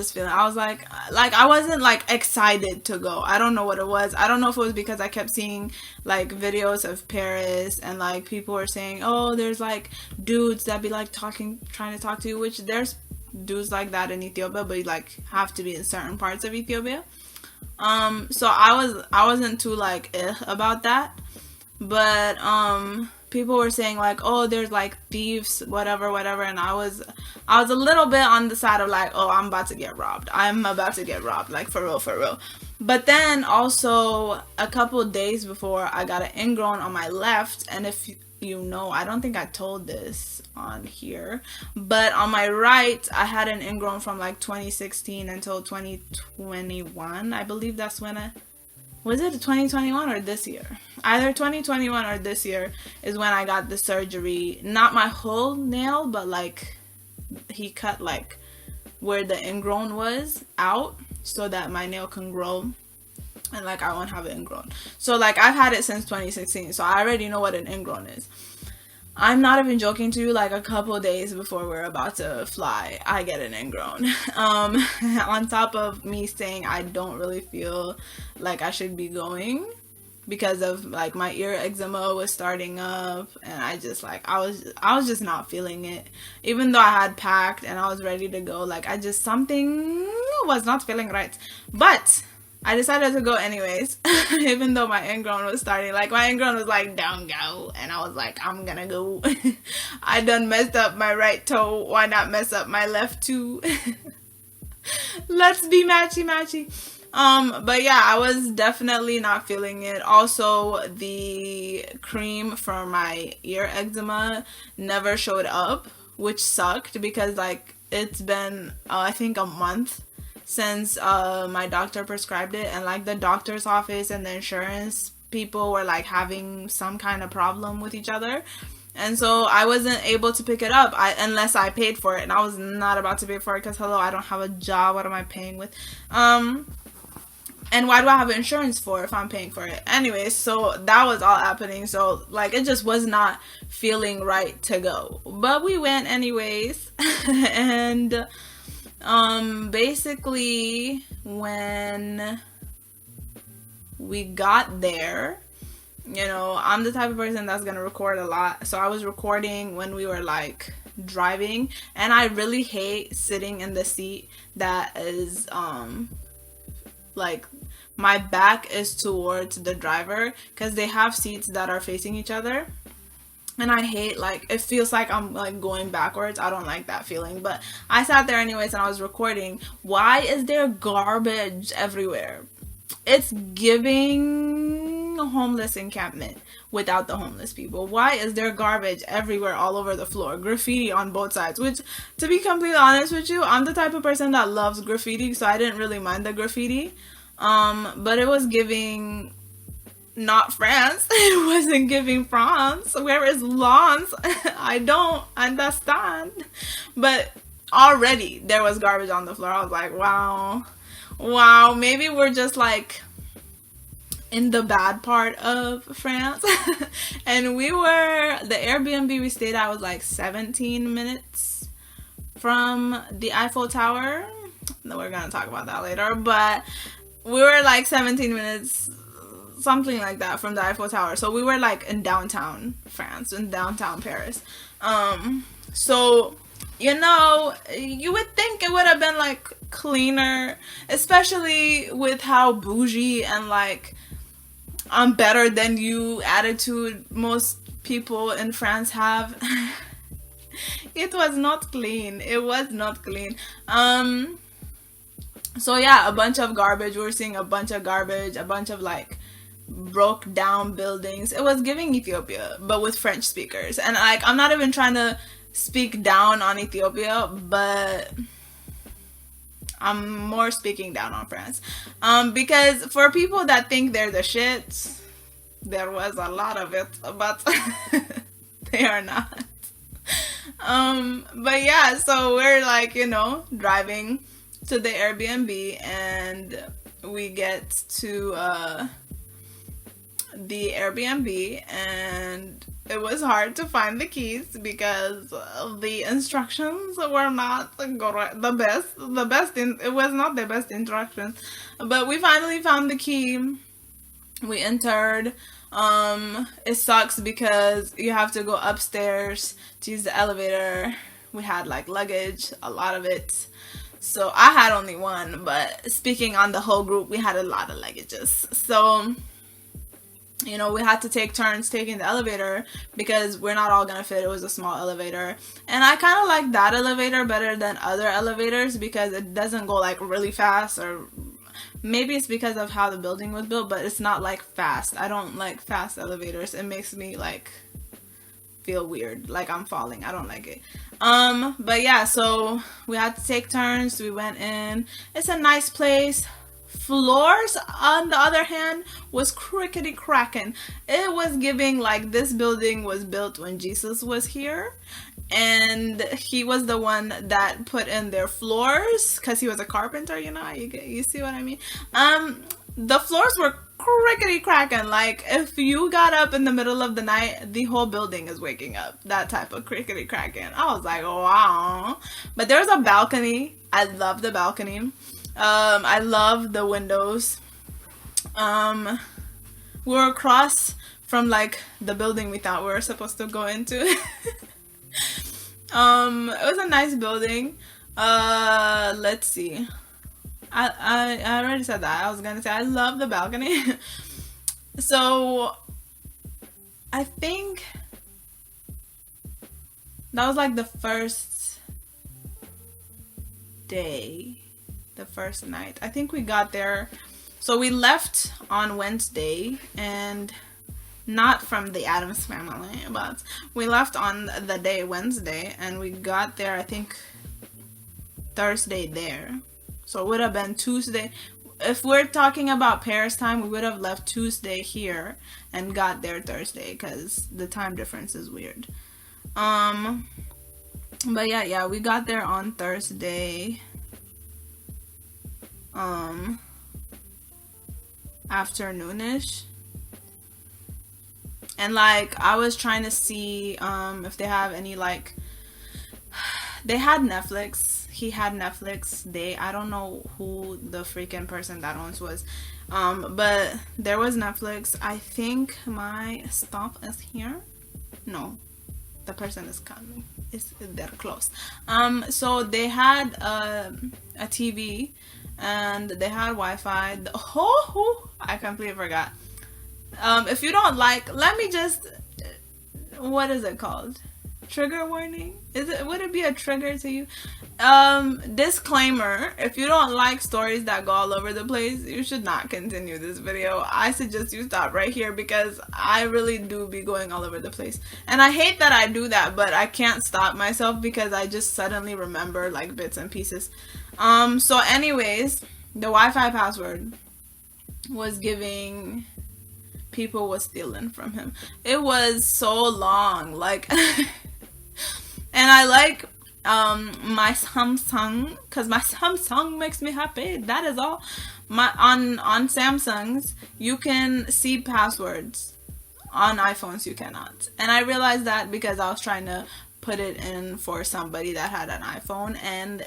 [SPEAKER 1] like, I wasn't like excited to go. I don't know what it was. I don't know if it was because I kept seeing like videos of Paris and like people were saying, oh, there's like dudes that be like trying to talk to you, which there's dudes like that in Ethiopia, but you like have to be in certain parts of Ethiopia. So I wasn't too like about that. But people were saying like, oh, there's like thieves, whatever, and I was a little bit on the side of like, oh, I'm about to get robbed, like for real. But then also a couple of days before, I got an ingrown on my left, and if you know, I don't think I told this on here, but on my right I had an ingrown from like 2016 until 2021. I believe that's when was it 2021 or this year? Either 2021 or this year is when I got the surgery. Not my whole nail, but like he cut like where the ingrown was out so that my nail can grow and like I won't have an ingrown. So like I've had it since 2016, so I already know what an ingrown is. I'm not even joking to you, like a couple days before we're about to fly, I get an ingrown. On top of me saying I don't really feel like I should be going because of like my ear eczema was starting up, and I just like I was just not feeling it. Even though I had packed and I was ready to go, like something was not feeling right. But I decided to go anyways, even though my ingrown was starting. Like, my ingrown was like, don't go. And I was like, I'm gonna go. I done messed up my right toe. Why not mess up my left too? Let's be matchy. But yeah, I was definitely not feeling it. Also, the cream for my ear eczema never showed up, which sucked because, like, it's been, I think, a month since my doctor prescribed it, and like the doctor's office and the insurance people were like having some kind of problem with each other, and so I wasn't able to pick it up unless I paid for it, and I was not about to pay for it because hello, I don't have a job. What am I paying with? And why do I have insurance for if I'm paying for it? Anyways, so that was all happening. So like it just was not feeling right to go, but we went anyways. And basically when we got there, you know, I'm the type of person that's gonna record a lot, so I was recording when we were like driving, and I really hate sitting in the seat that is like my back is towards the driver, because they have seats that are facing each other. And I hate, like, it feels like I'm like going backwards. I don't like that feeling. But I sat there anyways and I was recording. Why is there garbage everywhere? It's giving homeless encampment without the homeless people. Why is there garbage everywhere, all over the floor? Graffiti on both sides. Which, to be completely honest with you, I'm the type of person that loves graffiti, so I didn't really mind the graffiti. But it was giving not France. It wasn't giving France. Where is lawns? I don't understand. But already there was garbage on the floor. I was like, wow. Wow, maybe we're just like in the bad part of France. And the Airbnb we stayed at was like 17 minutes from the Eiffel Tower. We're gonna talk about that later, but we were like 17 minutes, something like that, from the Eiffel Tower. So we were like in downtown France, in downtown Paris. So, you know, you would think it would have been like cleaner, especially with how bougie and like I'm better than you attitude most people in France have. It was not clean. It was not clean. So yeah, a bunch of garbage. We were seeing a bunch of garbage, a bunch of like broke down buildings. It was giving Ethiopia, but with French speakers. And like, I'm not even trying to speak down on Ethiopia, but I'm more speaking down on France. Because for people that think they're the shit, there was a lot of it, but they are not. But yeah, so we're like, you know, driving to the Airbnb, and we get to the Airbnb, and it was hard to find the keys because the instructions were not the best. It was not the best instructions, but we finally found the key. We entered. It sucks because you have to go upstairs to use the elevator. We had like luggage, a lot of it. So I had only one, but speaking on the whole group, we had a lot of luggages. So, you know, we had to take turns taking the elevator because we're not all gonna fit. It was a small elevator. And I kind of like that elevator better than other elevators because it doesn't go like really fast, or maybe it's because of how the building was built, but it's not like fast. I don't like fast elevators. It makes me like feel weird, like I'm falling. I don't like it. But yeah, so we had to take turns. We went in. It's a nice place. Floors, on the other hand, was crickety cracking. It was giving like this building was built when Jesus was here, and he was the one that put in their floors because he was a carpenter. You know, you see what I mean? The floors were crickety cracking. Like if you got up in the middle of the night, the whole building is waking up. That type of crickety cracking. I was like, wow. But there's a balcony. I love the balcony. I love the windows. We were across from like the building we thought we were supposed to go into. It was a nice building. Let's see. I already said that. I was gonna say I love the balcony. So I think that was like the first day, the first night. I think we got there. So we left on Wednesday, and not from the Addams family, but we left on the day Wednesday, and we got there I think Thursday there. So it would have been Tuesday. If we're talking about Paris time, we would have left Tuesday here and got there Thursday because the time difference is weird. But yeah, we got there on Thursday. Afternoonish. And like I was trying to see if they have any like, they had Netflix. He had Netflix. I don't know who the freaking person that owns was, but there was Netflix. I think my stuff is here. No, the person is coming. They're close. So they had a TV, and they had Wi-Fi. I completely forgot. If you don't like, let me just what is it called? Trigger warning? Would it be a trigger to you? Disclaimer, if you don't like stories that go all over the place, you should not continue this video. I suggest you stop right here because I really do be going all over the place. And I hate that I do that, but I can't stop myself because I just suddenly remember like bits and pieces. So anyways, the Wi-Fi password was giving people was stealing from him. It was so long, like and I like my Samsung because my Samsung makes me happy. That is all. On Samsungs you can see passwords. On iPhones you cannot. And I realized that because I was trying to put it in for somebody that had an iPhone, and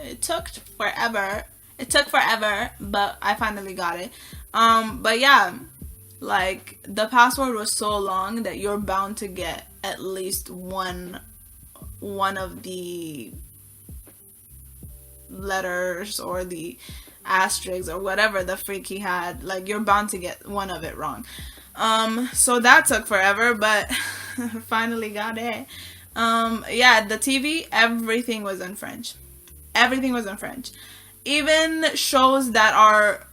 [SPEAKER 1] it took forever. It took forever, but I finally got it. But yeah, like the password was so long that you're bound to get at least one of the letters or the asterisks or whatever the freak he had. Like you're bound to get one of it wrong. So that took forever, but finally got it. Yeah, the TV, everything was in French. Everything was in French. Even shows that are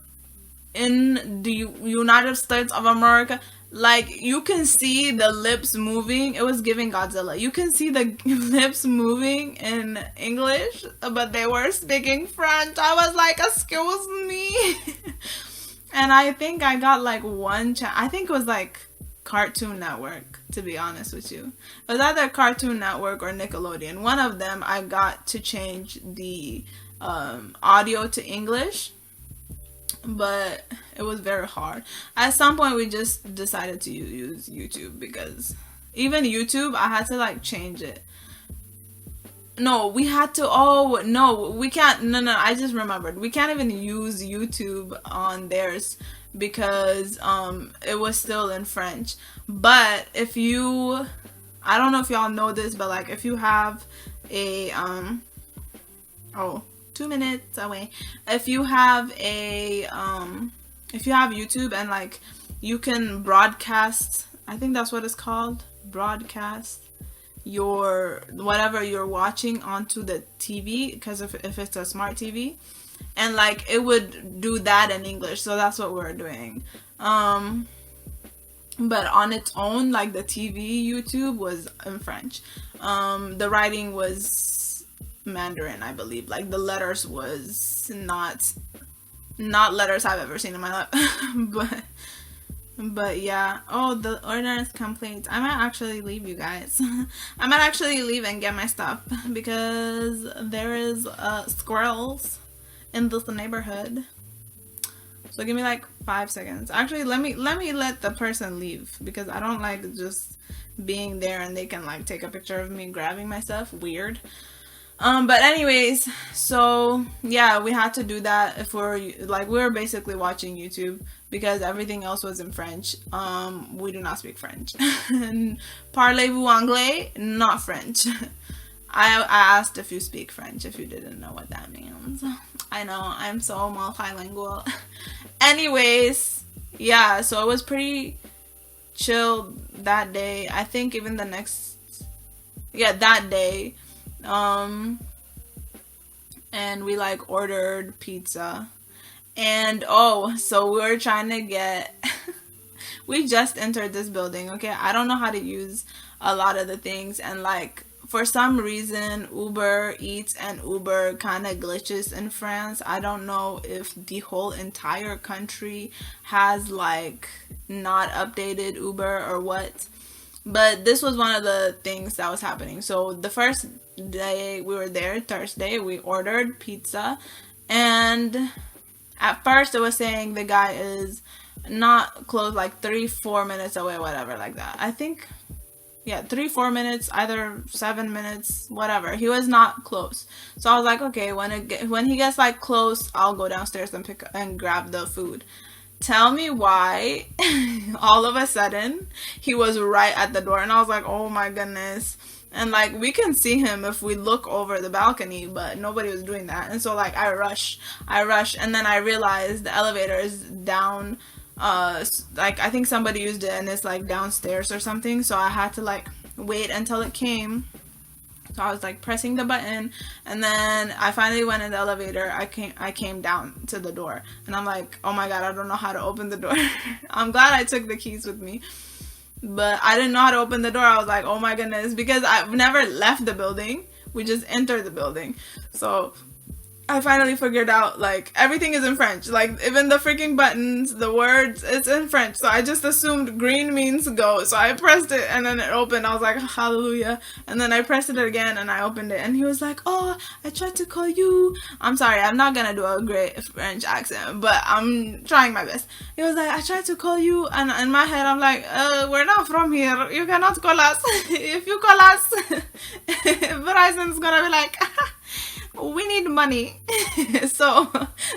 [SPEAKER 1] in the United States of America, like you can see the lips moving. It was giving Godzilla. You can see the lips moving in English, but they were speaking French. I was like, excuse me. And I think I got like I think it was like Cartoon Network, to be honest with you. It was either Cartoon Network or Nickelodeon. One of them I got to change the audio to English, but it was very hard. At some point we just decided to use YouTube, because even YouTube I had to like change it. No, we had to, oh no, we can't, no, I just remembered. We can't even use YouTube on theirs because it was still in French. But if you, I don't know if y'all know this, but like if you have a, 2 minutes away. If you have YouTube and like you can broadcast, I think that's what it's called, broadcast your whatever you're watching onto the TV, because if it's a smart TV, and like it would do that in English. So that's what we're doing. But on its own, like the TV YouTube was in French. The writing was Mandarin, I believe. Like the letters was not letters I've ever seen in my life. But yeah. Oh, the order is complete. I might actually leave, you guys. I might actually leave and get my stuff because there is squirrels in this neighborhood. So give me like 5 seconds. Actually, let me let the person leave because I don't like just being there and they can like take a picture of me grabbing my stuff. Weird. But anyways, so yeah, we had to do that if we're basically watching YouTube because everything else was in French. We do not speak French. Parlez-vous anglais? Not French. I asked if you speak French, if you didn't know what that means. I know, I'm so multilingual. Anyways, yeah, so it was pretty chill that day. I think even the next, yeah, that day. And we like ordered pizza, and so we were trying to get we just entered this building, okay? I don't know how to use a lot of the things, and like for some reason Uber Eats and Uber kind of glitches in France. I don't know if the whole entire country has like not updated Uber or what, but this was one of the things that was happening. So the first day we were there, Thursday, we ordered pizza, and at first it was saying the guy is not close, like 3-4 minutes away, whatever, like that. I think, yeah, 3-4 minutes, either 7 minutes, whatever. He was not close. So I was like, okay, when he gets like close, I'll go downstairs and grab the food. Tell me why all of a sudden he was right at the door, and I was like, oh my goodness. And like we can see him if we look over the balcony, but nobody was doing that. And so like I rush, and then I realized the elevator is down, like I think somebody used it and it's like downstairs or something. So I had to like wait until it came. So I was like pressing the button, and then I finally went in the elevator. I came down to the door, and I'm like, oh my god, I don't know how to open the door. I'm glad I took the keys with me, but I didn't know how to open the door. I was like, oh my goodness, because I've never left the building. We just entered the building. So I finally figured out, like, everything is in French. Like, even the freaking buttons, the words, it's in French. So I just assumed green means go. So I pressed it, and then it opened. I was like, hallelujah. And then I pressed it again, and I opened it. And he was like, oh, I tried to call you. I'm sorry, I'm not going to do a great French accent, but I'm trying my best. He was like, I tried to call you. And in my head, I'm like, we're not from here. You cannot call us. If you call us, Verizon's going to be like, we need money. So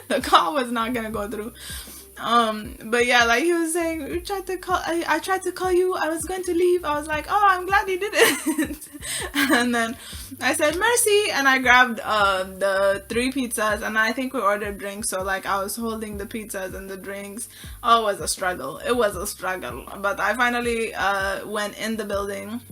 [SPEAKER 1] the call was not gonna go through. But yeah, like he was saying, I tried to call you, I was going to leave. I was like, oh, I'm glad you didn't. And then I said mercy, and I grabbed the 3 pizzas, and I think we ordered drinks. So like I was holding the pizzas and the drinks. Oh, it was a struggle. But I finally went in the building.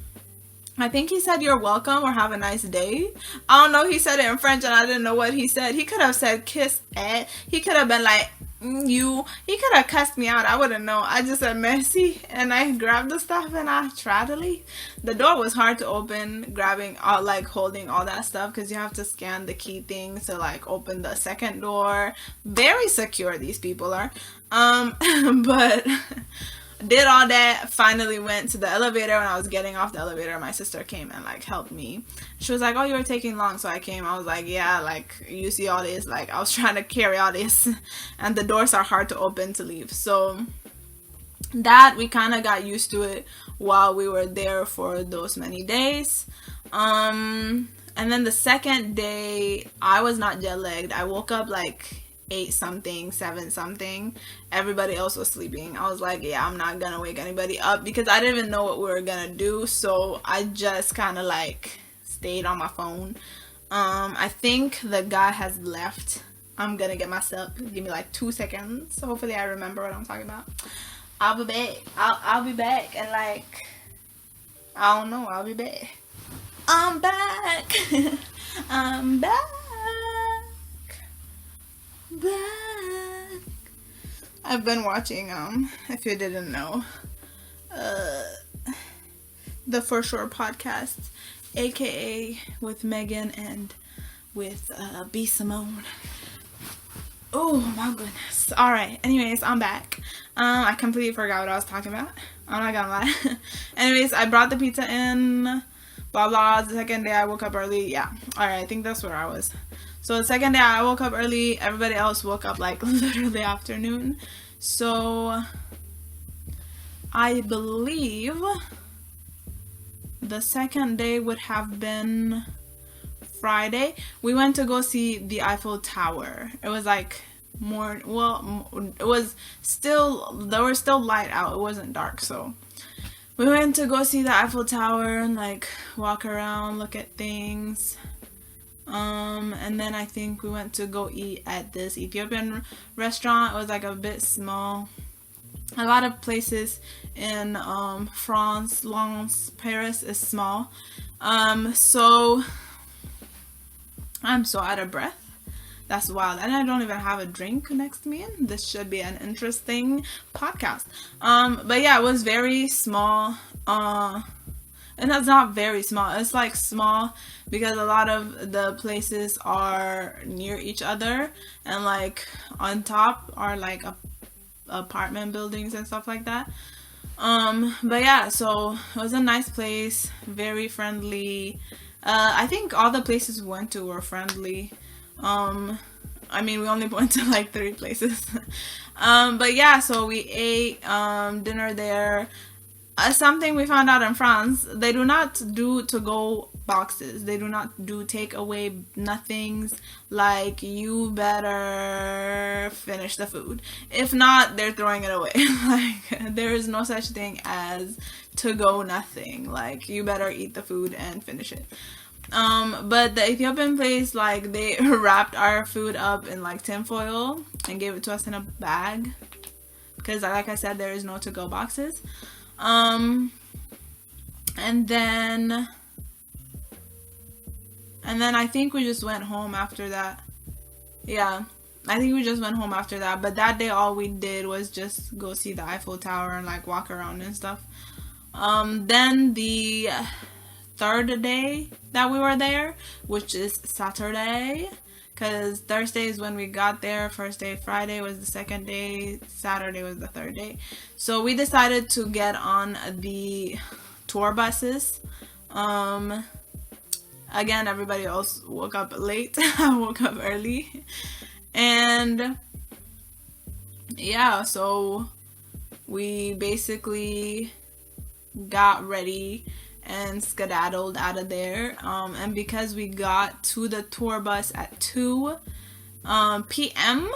[SPEAKER 1] I think he said you're welcome or have a nice day. I don't know, he said it in French and I didn't know what he said. He could have said kiss it. He could have been like you. He could have cussed me out. I wouldn't know. I just said merci, and I grabbed the stuff and I tried to leave. The door was hard to open, holding all that stuff, because you have to scan the key thing to like open the second door. Very secure, these people are. But did all that, finally went to the elevator. When I was getting off the elevator, my sister came and like helped me. She was like, oh, you were taking long. So I came. I was like, yeah, like you see all this, like I was trying to carry all this, and the doors are hard to open to leave. So that, we kind of got used to it while we were there for those many days. And then the second day, I was not jet lagged. I woke up like 8 something, 7 something. Everybody else was sleeping. I was like, yeah, I'm not gonna wake anybody up, because I didn't even know what we were gonna do. So I just kind of like stayed on my phone. I think the guy has left. I'm gonna get myself, give me like 2 seconds. So hopefully I remember what I'm talking about. I'll be back. I'll be back, and like, I don't know, I'll be back. I'm back. I'm back. Back. I've been watching, if you didn't know, the For Sure podcast, aka with Megan and with B Simone. Oh my goodness. Alright, anyways, I'm back. I completely forgot what I was talking about. I'm not gonna lie. Anyways, I brought the pizza in, blah blah. The second day I woke up early. Yeah, alright, I think that's where I was. So the second day I woke up early. Everybody else woke up like literally afternoon. So I believe the second day would have been Friday. We went to go see the Eiffel Tower. It was like it was still, there was still light out. It wasn't dark. So we went to go see the Eiffel Tower and like walk around, look at things. And then I think we went to go eat at this Ethiopian restaurant. It was like a bit small. A lot of places in France, Lens, Paris is small. So I'm so out of breath. That's wild. And I don't even have a drink next to me. This should be an interesting podcast. But yeah, it was very small. And that's not very small. It's like small because a lot of the places are near each other, and like on top are like apartment buildings and stuff like that. But yeah, so it was a nice place, very friendly. I think all the places we went to were friendly. I mean, we only went to like 3 places. But yeah, so we ate dinner there. Something we found out in France, they do not do to-go boxes. They do not do takeaway nothings. Like, you better finish the food. If not, they're throwing it away. Like, there is no such thing as to-go nothing. Like, you better eat the food and finish it. But the Ethiopian place, like, they wrapped our food up in like tinfoil and gave it to us in a bag. Because like I said, there is no to-go boxes. And then I think we just went home after that. Yeah, I think we just went home after that. But that day, all we did was just go see the Eiffel Tower and like walk around and stuff. Then the third day that we were there, which is Saturday, because Thursday is when we got there. First day, Friday was the second day, Saturday was the third day. So we decided to get on the tour buses. Again, everybody else woke up late. I woke up early. And yeah, so we basically got ready and skedaddled out of there. And because we got to the tour bus at 2 p.m.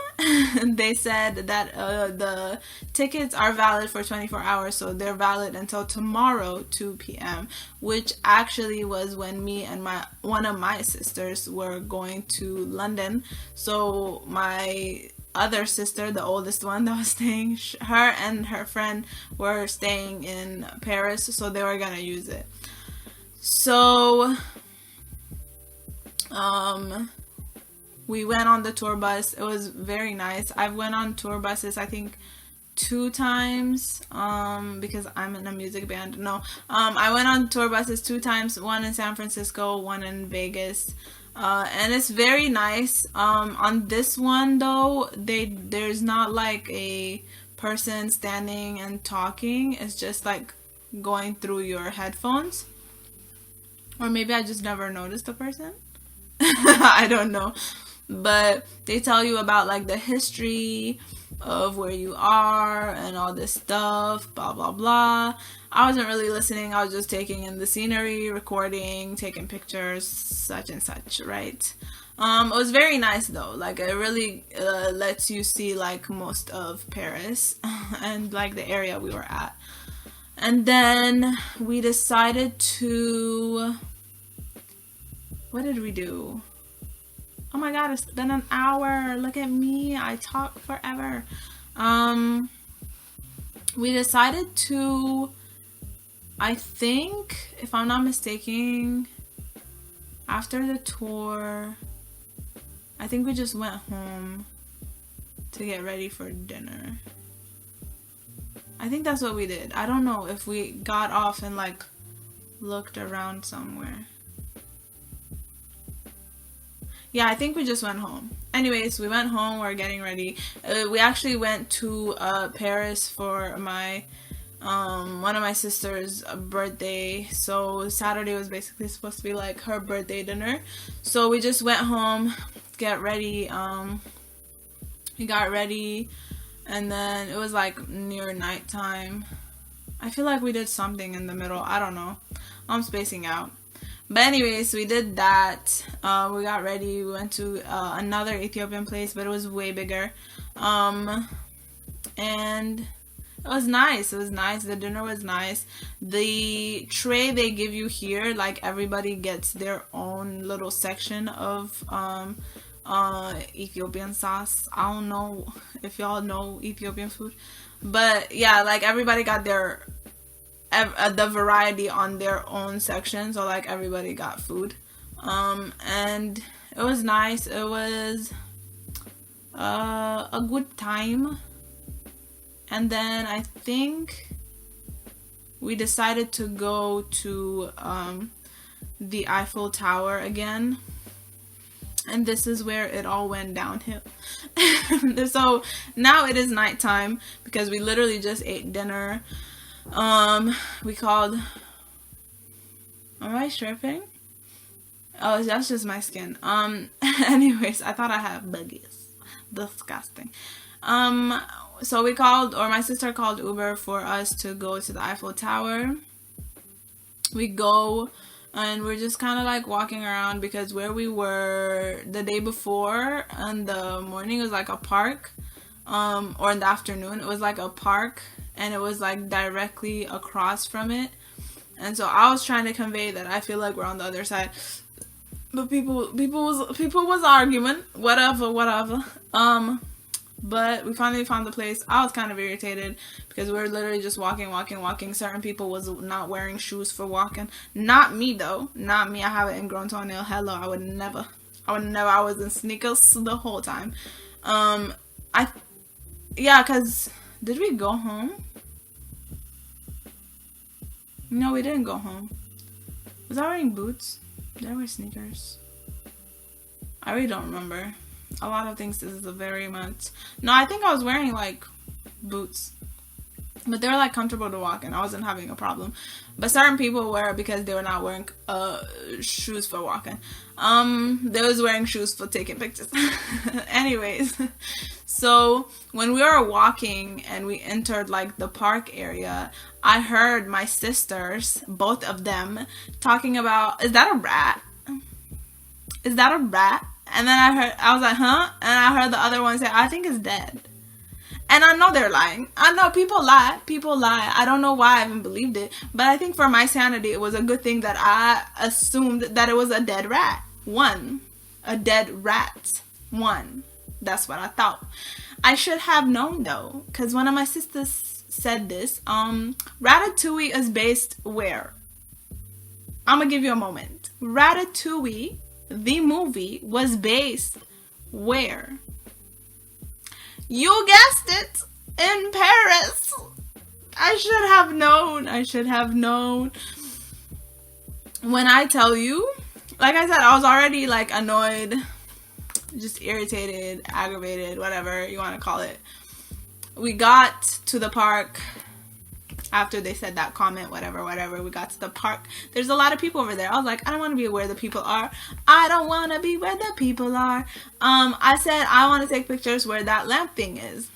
[SPEAKER 1] they said that the tickets are valid for 24 hours, so they're valid until tomorrow 2 p.m., which actually was when me and one of my sisters were going to London. So my other sister, the oldest one that was staying, her and her friend were staying in Paris, so they were gonna use it. So we went on the tour bus. It was very nice. I've went on tour buses, I think 2 times, because I'm in a music band. No, I went on tour buses 2 times, one in San Francisco, one in Vegas. And it's very nice. On this one though, there's not like a person standing and talking. It's just like going through your headphones. Or maybe I just never noticed a person. I don't know. But they tell you about like the history of where you are and all this stuff, blah blah blah. I wasn't really listening. I was just taking in the scenery, recording, taking pictures, such and such, right? It was very nice though. Like it really lets you see like most of Paris and like the area we were at. And then we decided to, what did we do? Oh my god, it's been an hour. Look at me. I talk forever. We decided to, I think, if I'm not mistaken, after the tour, I think we just went home to get ready for dinner. I think that's what we did. I don't know if we got off and like looked around somewhere. Yeah, I think we just went home. Anyways, we went home. We're getting ready. We actually went to Paris for my one of my sister's birthday. So Saturday was basically supposed to be like her birthday dinner. So we just went home, get ready. We got ready, and then it was like near nighttime. I feel like we did something in the middle. I don't know. I'm spacing out. But anyways, we did that. We got ready. We went to another Ethiopian place, but it was way bigger. And it was nice. It was nice. The dinner was nice. The tray they give you here, like everybody gets their own little section of Ethiopian sauce. I don't know if y'all know Ethiopian food, but yeah, like everybody got their the variety on their own section, so like everybody got food, and it was nice. It was a good time. And then I think we decided to go to the Eiffel Tower again, and this is where it all went downhill. So now it is nighttime because we literally just ate dinner. We called, am I stripping? Oh, that's just my skin. Anyways, I thought I had buggies. Disgusting. So we called, or my sister called Uber for us to go to the Eiffel Tower. We go, and we're just kind of like walking around because where we were the day before in the morning was like a park, or in the afternoon it was like a park, and it was like directly across from it. And so I was trying to convey that I feel like we're on the other side, but people was arguing, whatever. But we finally found the place. I was kind of irritated because we were literally just walking. Certain people was not wearing shoes for walking. Not me though. Not me. I have an ingrown toenail. Hello. I would never. I was in sneakers the whole time. Yeah, cause did we go home? No, we didn't go home. Was I wearing boots? Did I wear sneakers? I really don't remember. A lot of things. This is a very much. No, I think I was wearing like boots, but they were like comfortable to walk in. I wasn't having a problem. But certain people wear it because they were not wearing shoes for walking. They was wearing shoes for taking pictures. Anyways, so when we were walking and we entered like the park area, I heard my sisters, both of them, talking about, is that a rat? Is that a rat? And then I was like, huh? And I heard the other one say, I think it's dead. And I know they're lying. I know people lie. I don't know why I even believed it. But I think for my sanity, it was a good thing that I assumed that it was a dead rat. A dead rat. That's what I thought. I should have known though, because one of my sisters said this. Ratatouille is based where? I'm going to give you a moment. Ratatouille, the movie, was based where? You guessed it, in Paris. I should have known. When I tell you, like I said, I was already like annoyed, just irritated, aggravated, whatever you want to call it. We got to the park after they said that comment, whatever. We got to the park. There's a lot of people over there. I was like, I don't want to be where the people are. I said, I want to take pictures where that lamp thing is.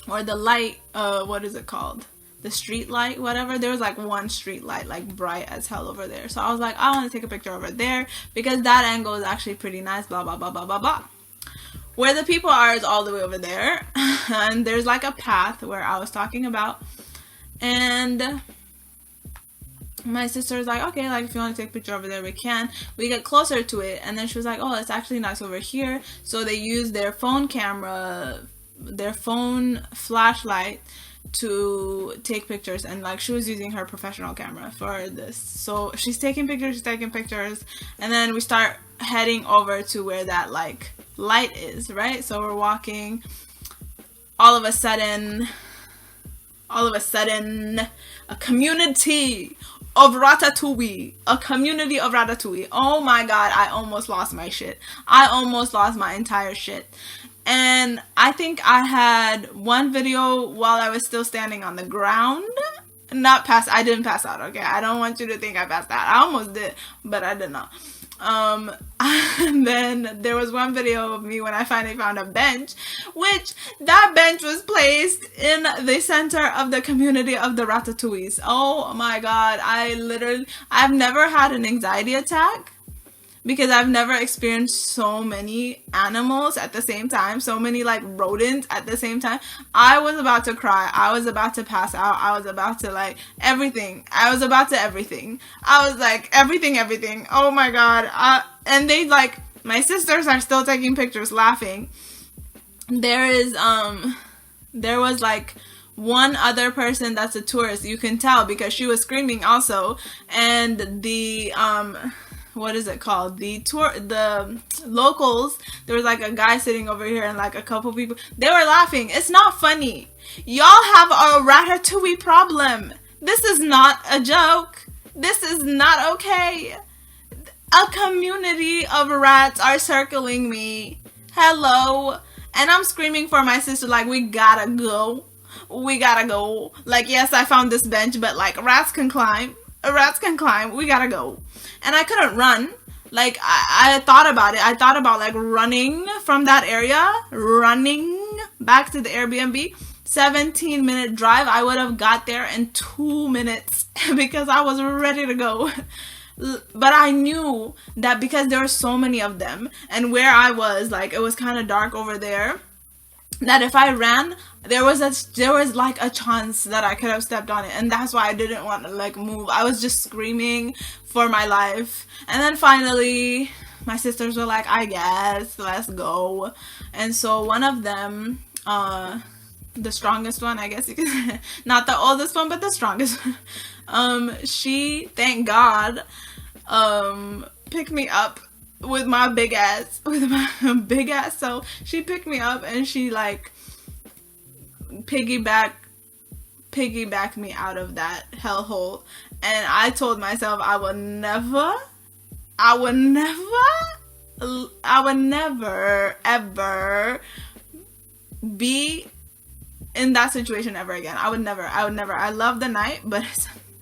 [SPEAKER 1] Or the light, what is it called? The street light, whatever. There was like one street light, like bright as hell over there. So I was like, I want to take a picture over there because that angle is actually pretty nice, blah, blah, blah, blah, blah, blah. Where the people are is all the way over there. And there's like a path where I was talking about. And my sister was like, okay, like if you want to take a picture over there, we can. We get closer to it, and then she was like, oh, it's actually nice over here. So they used their phone camera, their phone flashlight to take pictures, and like she was using her professional camera for this. So she's taking pictures, and then we start heading over to where that like light is, right? So we're walking. All of a sudden, a community of Ratatouille. Oh my god, I almost lost my shit. I almost lost my entire shit. And I think I had one video while I was still standing on the ground. I didn't pass out, okay? I don't want you to think I passed out. I almost did, but I did not. And then there was one video of me when I finally found a bench, which that bench was placed in the center of the community of the Ratatouilles. Oh my god, I've never had an anxiety attack because I've never experienced so many animals at the same time, so many like rodents at the same time. I was about to cry. I was about to pass out. I was about to like everything. I was like everything. Oh my god. And they like, my sisters are still taking pictures laughing. There was like one other person that's a tourist. You can tell because she was screaming also. And the, what is it called? The locals, there was like a guy sitting over here and like a couple people. They were laughing. It's not funny. Y'all have a Ratatouille problem. This is not a joke. This is not okay. A community of rats are circling me. Hello. And I'm screaming for my sister like, we gotta go. Like, yes, I found this bench, but like rats can climb. We gotta go. And I couldn't run. Like, I thought about it. I thought about like running from that area, running back to the Airbnb. 17-minute drive. I would have got there in 2 minutes because I was ready to go. But I knew that because there were so many of them, and where I was, like, it was kind of dark over there, that if I ran, there was like a chance that I could have stepped on it. And that's why I didn't want to like move. I was just screaming for my life. And then finally my sisters were like, I guess let's go. And so one of them, the strongest one, I guess you could, not the oldest one, but the strongest one. She, thank God, picked me up with my big ass, so she picked me up and she like piggybacked me out of that hellhole. And I told myself I would never ever be in that situation ever again. I would never. I love the night, but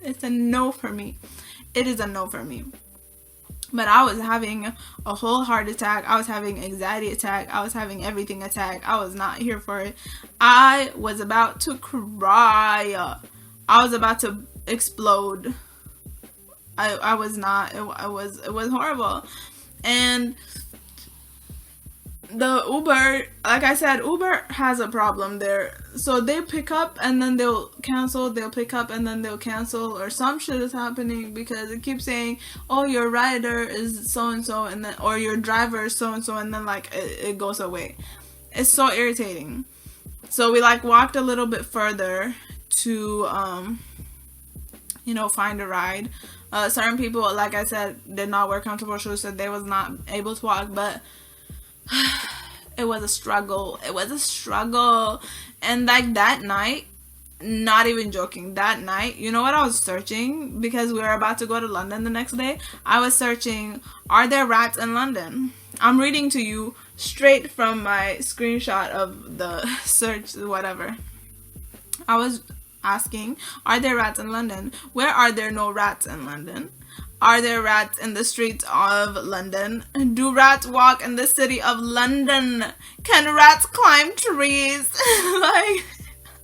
[SPEAKER 1] it's a no for me. It is a no for me. But I was having a whole heart attack. I was having anxiety attack. I was having everything attack. I was not here for it. I was about to cry. I was about to explode. I was not. It was horrible. And the Uber, like I said, Uber has a problem there. So they pick up and then they'll cancel, they'll pick up and then they'll cancel, or some shit is happening because it keeps saying, oh, your rider is so-and-so, and then, or your driver is so-and-so, and then like it goes away. It's so irritating. So we like walked a little bit further to, find a ride. Certain people, like I said, did not wear comfortable shoes, so they was not able to walk, but it was a struggle. And like that night, not even joking, that night, you know what I was searching? Because we were about to go to London the next day. I was searching, are there rats in London? I'm reading to you straight from my screenshot of the search, whatever. I was asking, are there rats in London? Where are there no rats in London? Are there rats in the streets of London? Do rats walk in the city of London? Can rats climb trees? Like,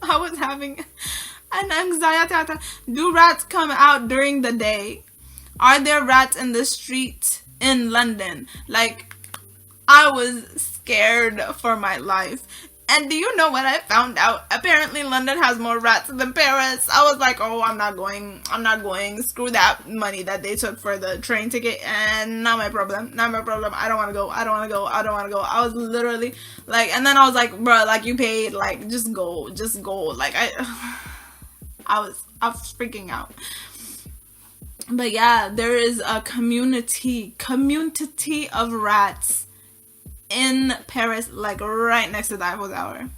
[SPEAKER 1] I was having an anxiety attack. Do rats come out during the day? Are there rats in the street in London? Like, I was scared for my life. And do you know what I found out? Apparently London has more rats than Paris. I was like, oh, I'm not going. Screw that money that they took for the train ticket, and not my problem. I don't want to go. I was literally like, and then I was like, bro, like, you paid, like, just go. Like, I was freaking out. But yeah, there is a community of rats in Paris, like right next to the Eiffel Tower.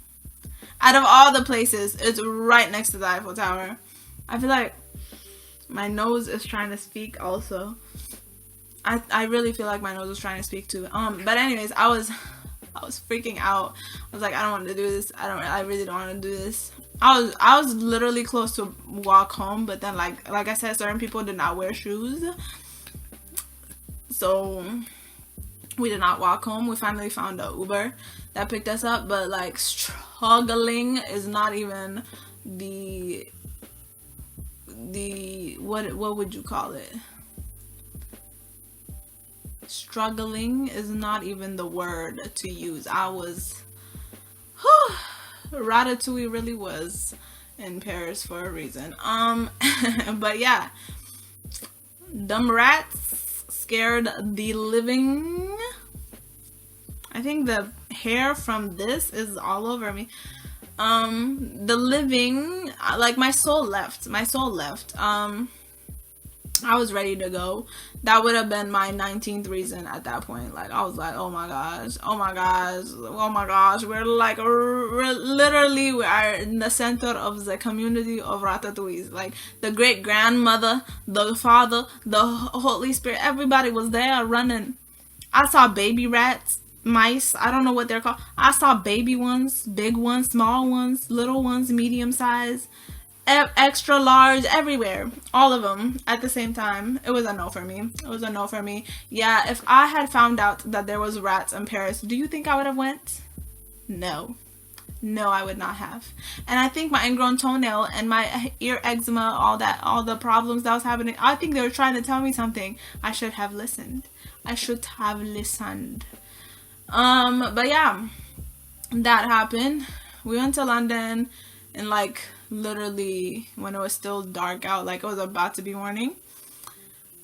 [SPEAKER 1] Out of all the places, it's right next to the Eiffel Tower. I feel like my nose is trying to speak also. I really feel like my nose is trying to speak too. But anyways, I was freaking out. I was like, I don't want to do this. I really don't want to do this. I was literally close to walk home, but then like I said, certain people did not wear shoes. So we did not walk home. We finally found a Uber that picked us up, but like struggling is not even the what would you call it? Struggling is not even the word to use. I was Ratatouille really was in Paris for a reason. But yeah, dumb rats scared the living. I think the hair from this is all over me. The living, like my soul left. I was ready to go. That would have been my 19th reason at that point. Like, I was like, oh my gosh, we're literally, we are in the center of the community of Ratatouilles. Like, the great grandmother, the father, the Holy Spirit, everybody was there running. I saw baby rats, mice, I don't know what they're called. I saw baby ones, big ones, small ones, little ones, medium size, extra large, everywhere, all of them at the same time. It was a no for me. Yeah, if I had found out that there was rats in Paris, do you think I would have went? No, I would not have. And I think my ingrown toenail and my ear eczema, all the problems that was happening, I think they were trying to tell me something. I should have listened. But yeah, that happened. We went to London and like literally when it was still dark out, like it was about to be morning.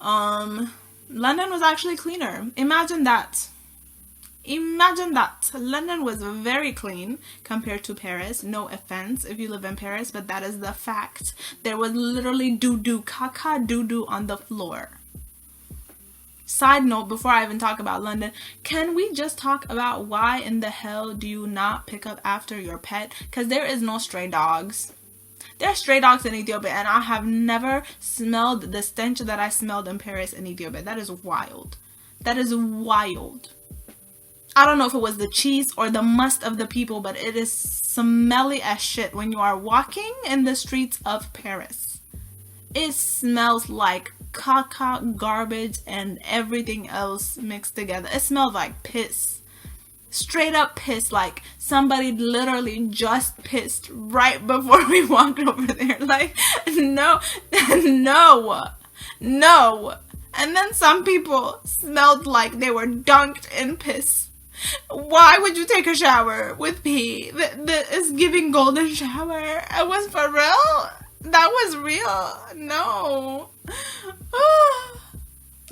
[SPEAKER 1] London was actually cleaner. Imagine that. Imagine that. London was very clean compared to Paris. No offense if you live in Paris, but that is the fact. There was literally doo-doo, caca doo-doo on the floor. Side note, before I even talk about London, can we just talk about why in the hell do you not pick up after your pet? Because there is no stray dogs. There are stray dogs in Ethiopia, and I have never smelled the stench that I smelled in Paris and Ethiopia. That is wild. That is wild. I don't know if it was the cheese or the must of the people, but it is smelly as shit when you are walking in the streets of Paris. It smells like caca, garbage, and everything else mixed together. It smells like piss. Straight up piss. Like somebody literally just pissed right before we walked over there. Like, no, no, no. And then some people smelled like they were dunked in piss. Why would you take a shower with pee? It's giving golden shower. It was for real? That was real. No.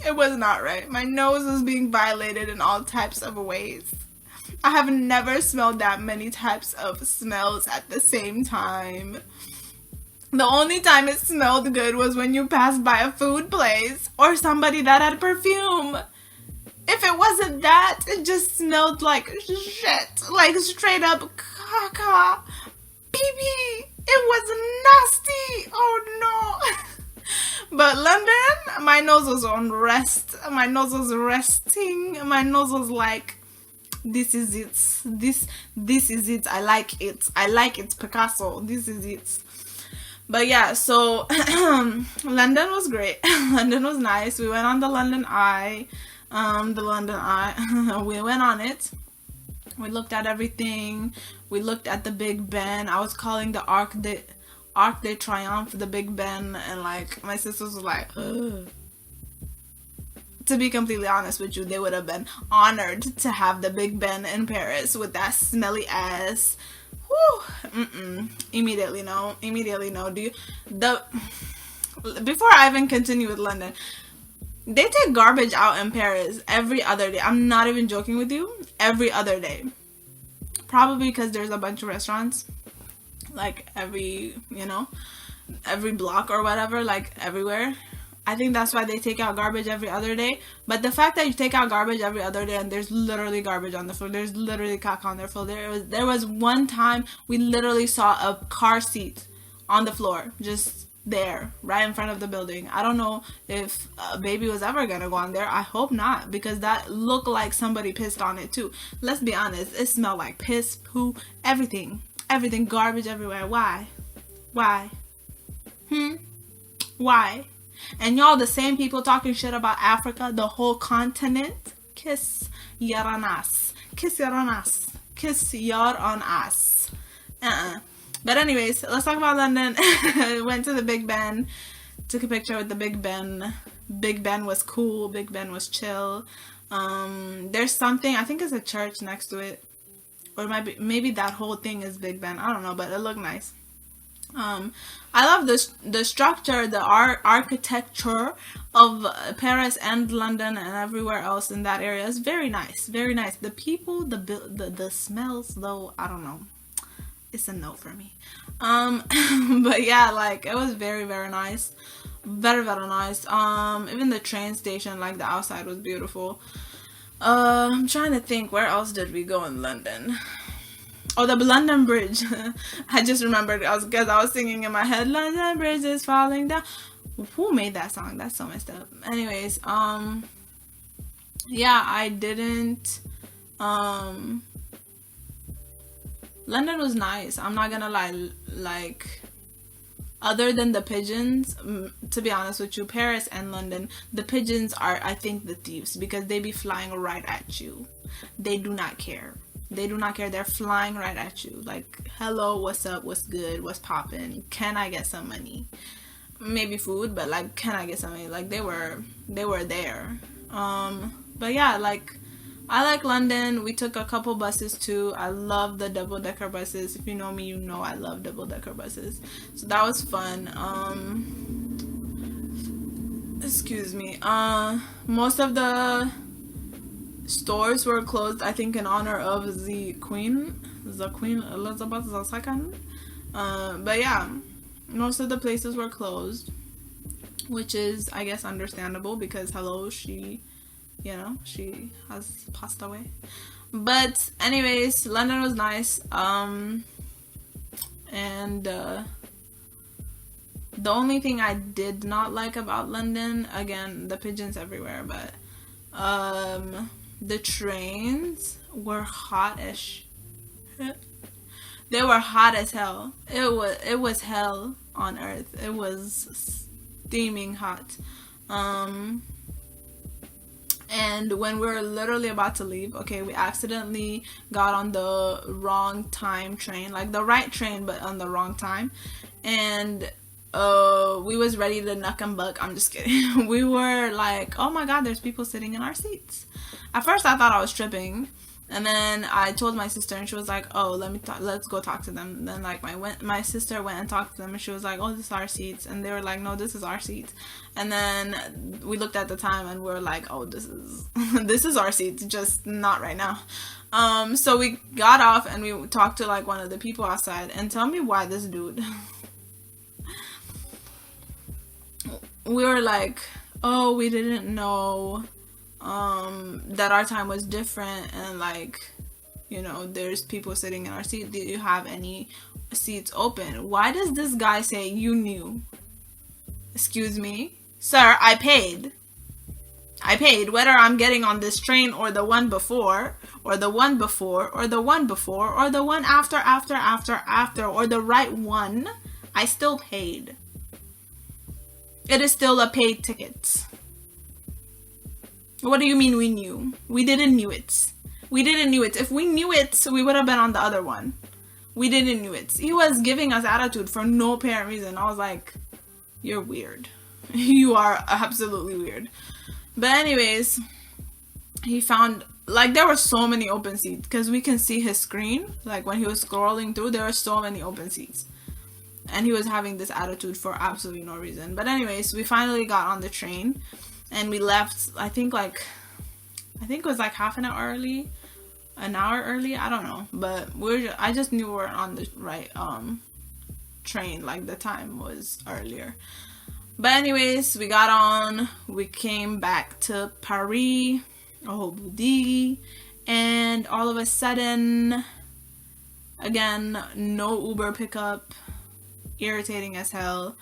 [SPEAKER 1] It was not right. My nose was being violated in all types of ways. I have never smelled that many types of smells at the same time. The only time it smelled good was when you passed by a food place or somebody that had perfume. If it wasn't that, it just smelled like shit. Like straight up caca. Pee-pee. It was nasty. Oh no. But London, my nose was on rest. My nose was resting. My nose was like, this is it. This is it. I like it. I like it, Picasso. This is it. But yeah, so London was great. London was nice. We went on the London Eye. We went on it. We looked at everything. We looked at the Big Ben. I was calling the Arc de Triomphe the Big Ben, and like my sisters were like, ugh. To be completely honest with you, they would have been honored to have the Big Ben in Paris with that smelly ass. Whew. Immediately no. Before I even continue with London, they take garbage out in Paris every other day. I'm not even joking with you. Every other day. Probably because there's a bunch of restaurants. Like every block or whatever. Like everywhere. I think that's why they take out garbage every other day. But the fact that you take out garbage every other day and there's literally garbage on the floor. There's literally caca on their floor. There was one time we literally saw a car seat on the floor. Just there, right in front of the building. I don't know if a baby was ever gonna go on there. I hope not, because that looked like somebody pissed on it too. Let's be honest, it smelled like piss, poo, everything, garbage everywhere. Why? Why? And y'all the same people talking shit about Africa, the whole continent. Kiss your on us. Kiss your on us. Kiss your on us. But anyways, let's talk about London. Went to the Big Ben. Took a picture with the Big Ben. Big Ben was cool. Big Ben was chill. There's something, I think it's a church next to it. Or maybe that whole thing is Big Ben. I don't know, but it looked nice. I love the structure, the architecture of Paris and London and everywhere else in that area. It's very nice. Very nice. The people, the smells, though, I don't know. It's a no for me. But yeah, like it was very, very nice. Very, very nice. Even the train station, like the outside was beautiful. I'm trying to think, where else did we go in London? Oh, the London Bridge. I just remembered because I was singing in my head, London Bridge is falling down. Who made that song? That's so messed up. Anyways, yeah, I didn't, London was nice. I'm not gonna lie. Like, other than the pigeons, to be honest with you, Paris and London, the pigeons are, I think, the thieves, because they be flying right at you. They do not care. They do not care. They're flying right at you. Like, hello, what's up, what's good, what's poppin'? Can I get some money? Maybe food, but like, can I get some money? Like, they were there. But yeah, like, I like London. We took a couple buses too. I love the double-decker buses. If you know me, you know I love double-decker buses. So that was fun. Excuse me. Most of the stores were closed, I think in honor of the Queen Elizabeth II. But yeah, most of the places were closed, which is, I guess, understandable because hello, she has passed away. But anyways, London was nice. And the only thing I did not like about London, again, the pigeons everywhere, but the trains were hot as they were hot as hell. It was hell on earth. It was steaming hot. And when we were literally about to leave, okay, we accidentally got on the wrong time train, like the right train, but on the wrong time. And we was ready to knuck and buck. I'm just kidding. We were like, oh my god, there's people sitting in our seats. At first I thought I was tripping. And then I told my sister, and she was like, "Oh, let's go talk to them." And then like my sister went and talked to them, and she was like, "Oh, this is our seats," and they were like, "No, this is our seats." And then we looked at the time, and we were like, "Oh, this is this is our seats, just not right now." So we got off and we talked to like one of the people outside, and tell me why this dude. We were like, "Oh, we didn't know." That our time was different, and like, there's people sitting in our seat. Do you have any seats open? Why does this guy say you knew? Excuse me, sir, I paid whether I'm getting on this train or the one before or the one before or the one before or the one after or the right one. I still paid. It is still a paid ticket. What do you mean we knew? We didn't knew it. We didn't knew it. If we knew it, we would have been on the other one. We didn't knew it. He was giving us attitude for no apparent reason. I was like, you're weird. You are absolutely weird. But anyways, he found, like, there were so many open seats because we can see his screen. Like, when he was scrolling through, there were so many open seats. And he was having this attitude for absolutely no reason. But anyways, we finally got on the train. And we left, I think it was like half an hour early, I don't know. But I just knew we were on the right train, like the time was earlier. But anyways, we got on, we came back to Paris, and all of a sudden, again, no Uber pickup, irritating as hell.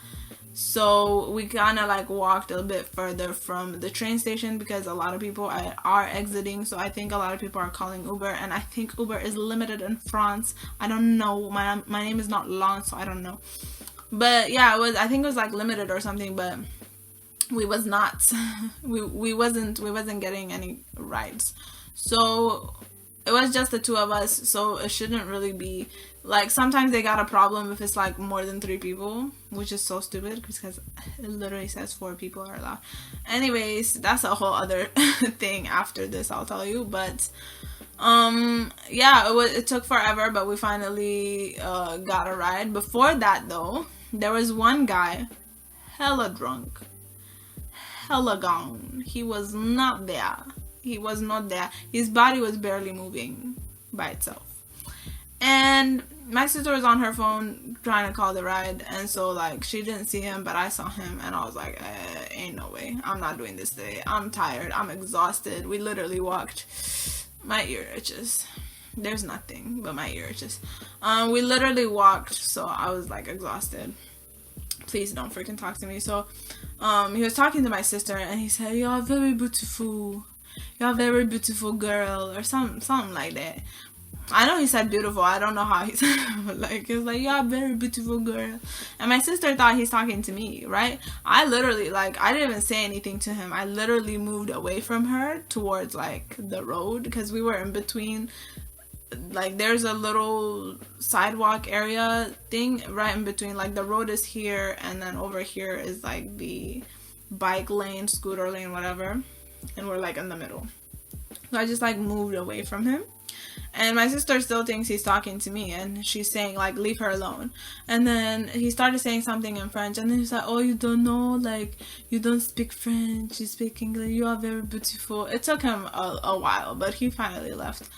[SPEAKER 1] So we kind of like walked a bit further from the train station because a lot of people are exiting. So I think a lot of people are calling Uber, and I think Uber is limited in France. I don't know. My name is not Lance, so I don't know. But yeah, I think it was like limited or something. But we was not. we wasn't getting any rides. So it was just the two of us. So it shouldn't really be. Like, sometimes they got a problem if it's like more than 3 people, which is so stupid because it literally says 4 people are allowed. Anyways, that's a whole other thing after this, I'll tell you. But yeah, it took forever, but we finally got a ride. Before that though, there was one guy, hella drunk, hella gone. He was not there. His body was barely moving by itself. And my sister was on her phone trying to call the ride, and so like she didn't see him, but I saw him, and I was like, ain't no way, I'm not doing this today. I'm tired, I'm exhausted. We literally walked, my ear itches. There's nothing but my ear itches. We literally walked, so I was like exhausted. Please don't freaking talk to me. So he was talking to my sister, and he said, "You're very beautiful. You're a very beautiful girl," or something like that. I know he said beautiful. I don't know how he said it, but like, he was like, "You're a very beautiful girl." And my sister thought he's talking to me, right? I literally, like, I didn't even say anything to him. I literally moved away from her towards, like, the road, because we were in between, like, there's a little sidewalk area thing right in between. Like, the road is here, and then over here is, like, the bike lane, scooter lane, whatever. And we're, like, in the middle. So I just, like, moved away from him. And my sister still thinks he's talking to me, and she's saying like, leave her alone. And then he started saying something in French, and then he's like, oh, you don't know, like, you don't speak French, you speak English, you are very beautiful. It took him a while, but he finally left.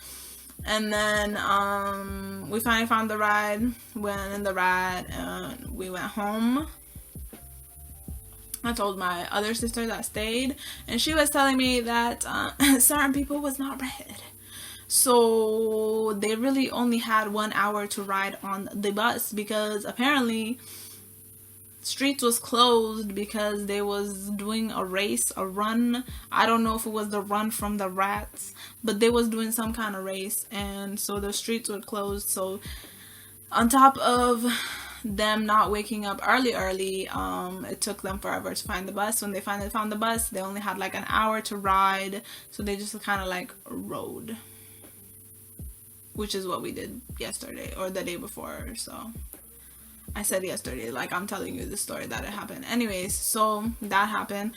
[SPEAKER 1] And then we finally found the ride, went in the ride, and we went home. I told my other sister that stayed, and she was telling me that certain people was not red. So they really only had 1 hour to ride on the bus, because apparently streets was closed because they was doing a race, a run. I don't know if it was the run from the rats, but they was doing some kind of race, and so the streets were closed. So on top of them not waking up early, it took them forever to find the bus. When they finally found the bus, they only had like an hour to ride, so they just kind of like rode, which is what we did yesterday or the day before. So I said yesterday, like I'm telling you the story that it happened. Anyways, so that happened.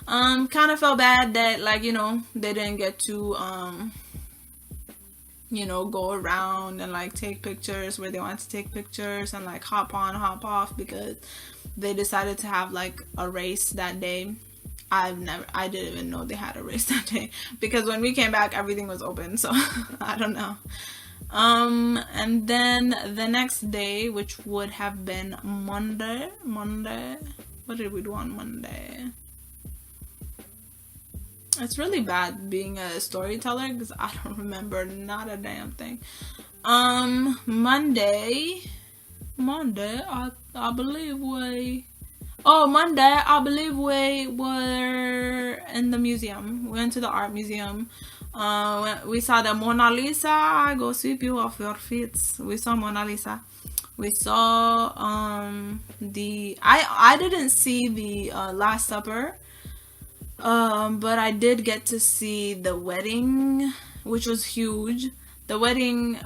[SPEAKER 1] Kind of felt bad that, like, you know, they didn't get to you know, go around and like take pictures where they wanted to take pictures, and like hop on, hop off, because they decided to have like a race that day. I didn't even know they had a race that day, because when we came back everything was open, so I don't know. And then the next day, which would have been Monday, what did we do on Monday? It's really bad being a storyteller because I don't remember not a damn thing. Monday, I believe we were in the museum. We went to the art museum. We saw the Mona Lisa. Go sweep you off your feet. We saw Mona Lisa. We saw I didn't see the Last Supper. But I did get to see the wedding, which was huge. The wedding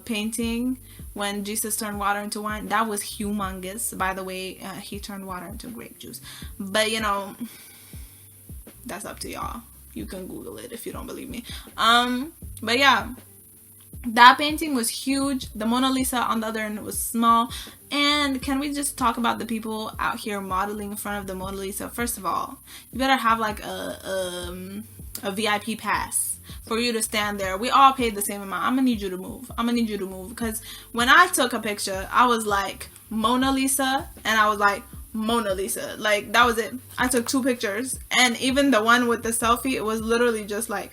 [SPEAKER 1] painting when Jesus turned water into wine, that was humongous. By the way, he turned water into grape juice. But you know, that's up to y'all. You can Google it if you don't believe me. But yeah, that painting was huge. The Mona Lisa on the other end was small. And can we just talk about the people out here modeling in front of the Mona Lisa? First of all, you better have like a VIP pass for you to stand there. We all paid the same amount. I'm gonna need you to move. Because when I took a picture, I was like Mona Lisa, and I was like Mona Lisa. Like, that was it. I took 2 pictures, and even the one with the selfie, it was literally just like,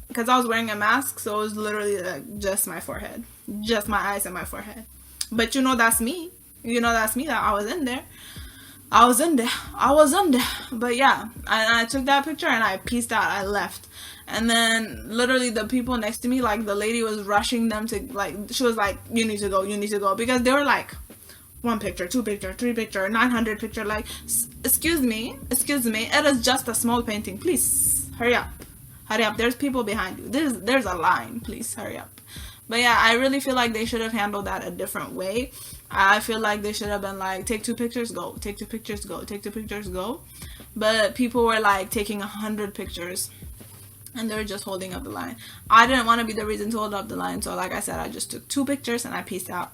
[SPEAKER 1] because I was wearing a mask, so it was literally like just my forehead, just my eyes and my forehead. But you know that's me. That I was in there. But yeah, I took that picture and I peaced out. I left. And then literally the people next to me, like the lady was rushing them to, like, she was like, you need to go. Because they were like, 1 picture, 2 picture, 3 picture, 900 picture. Like, excuse me. It is just a small painting. Please, hurry up. There's people behind you. There's a line. Please, hurry up. But yeah, I really feel like they should have handled that a different way. I feel like they should have been like, take 2 pictures, go. Take 2 pictures, go. Take 2 pictures, go. But people were like taking 100 pictures. And they were just holding up the line. I didn't want to be the reason to hold up the line. So like I said, I just took 2 pictures and I peaced out.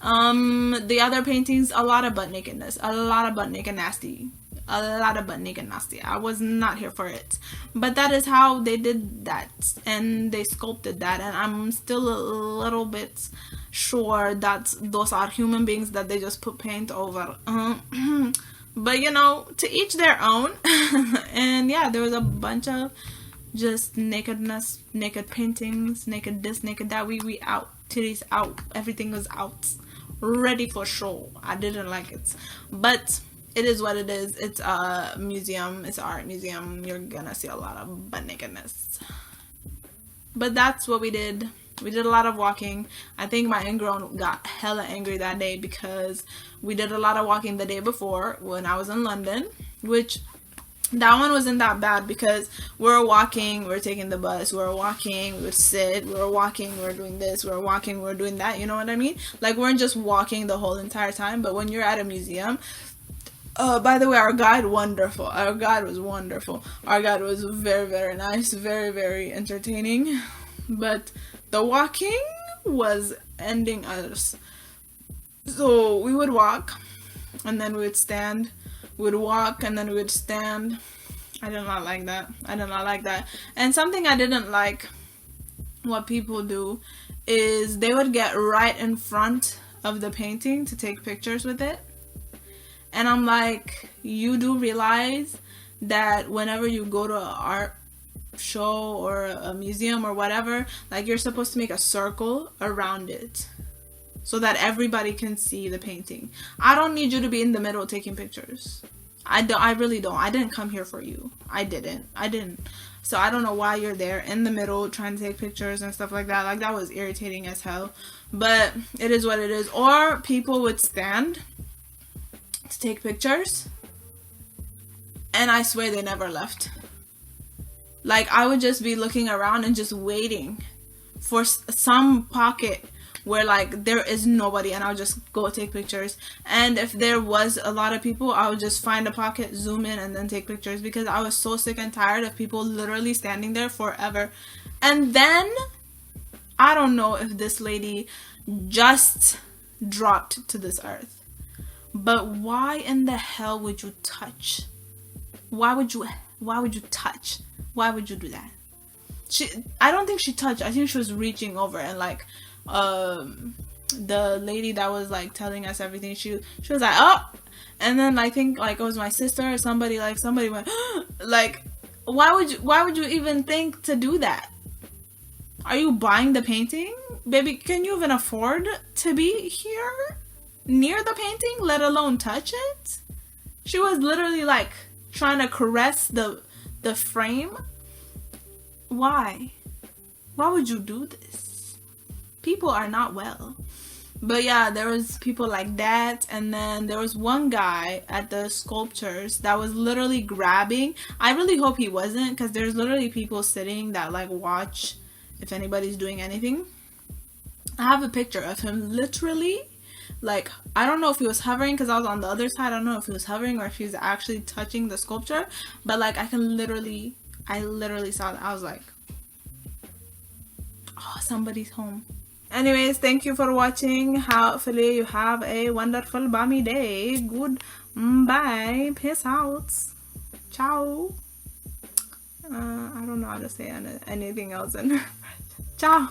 [SPEAKER 1] The other paintings, a lot of butt nakedness. A lot of butt naked nasty. I was not here for it. But that is how they did that. And they sculpted that. And I'm still a little bit sure that those are human beings that they just put paint over. But you know, to each their own. And yeah, there was a bunch of just nakedness, naked paintings, naked this, naked that. We out, titties out, everything was out, ready for show. I didn't like it, but it is what it is. It's a museum, it's an art museum. You're gonna see a lot of butt nakedness. But that's what we did. We did a lot of walking. I think my ingrown got hella angry that day because we did a lot of walking the day before when I was in London, which that one wasn't that bad because we're walking, we're taking the bus, we're walking, we would sit, we're walking, we're doing this, we're walking, we're doing that, you know what I mean? Like, we're just walking the whole entire time. But when you're at a museum, by the way, our guide was wonderful. Our guide was very, very nice, very, very entertaining. But The walking was ending us. So we would walk and then we would stand. We would walk and then we would stand. I did not like that. I did not like that. And something I didn't like what people do is they would get right in front of the painting to take pictures with it. And I'm like, you do realize that whenever you go to an art show or a museum or whatever, like, you're supposed to make a circle around it so that everybody can see the painting. I don't need you to be in the middle taking pictures. I really don't. I didn't come here for you. I didn't. So I don't know why you're there in the middle trying to take pictures and stuff like that. Like, that was irritating as hell. But it is what it is. Or people would stand to take pictures, and I swear they never left. Like, I would just be looking around and just waiting for some pocket where, like, there is nobody, and I'll just go take pictures. And if there was a lot of people, I would just find a pocket, zoom in, and then take pictures, because I was so sick and tired of people literally standing there forever. And then, I don't know if this lady just dropped to this earth, but why in the hell would you touch? Why would you touch? Why would you do that? I don't think she touched. I think she was reaching over, and like, the lady that was like telling us everything, she was like, oh, and then I think like it was my sister or somebody went like, why would you even think to do that? Are you buying the painting? Baby, can you even afford to be here near the painting, let alone touch it? She was literally like trying to caress the frame. Why would you do this? People are not well. But yeah, there was people like that. And then there was one guy at the sculptures that was literally grabbing. I really hope he wasn't, because there's literally people sitting that like watch if anybody's doing anything. I have a picture of him literally, like, I don't know if he was hovering because I was on the other side. I don't know if he was hovering or if he was actually touching the sculpture. But like, I literally saw that. I was like, oh, somebody's home. Anyways, thank you for watching. Hopefully you have a wonderful balmy day. Bye. Peace out. Ciao. I don't know how to say anything else in Ciao.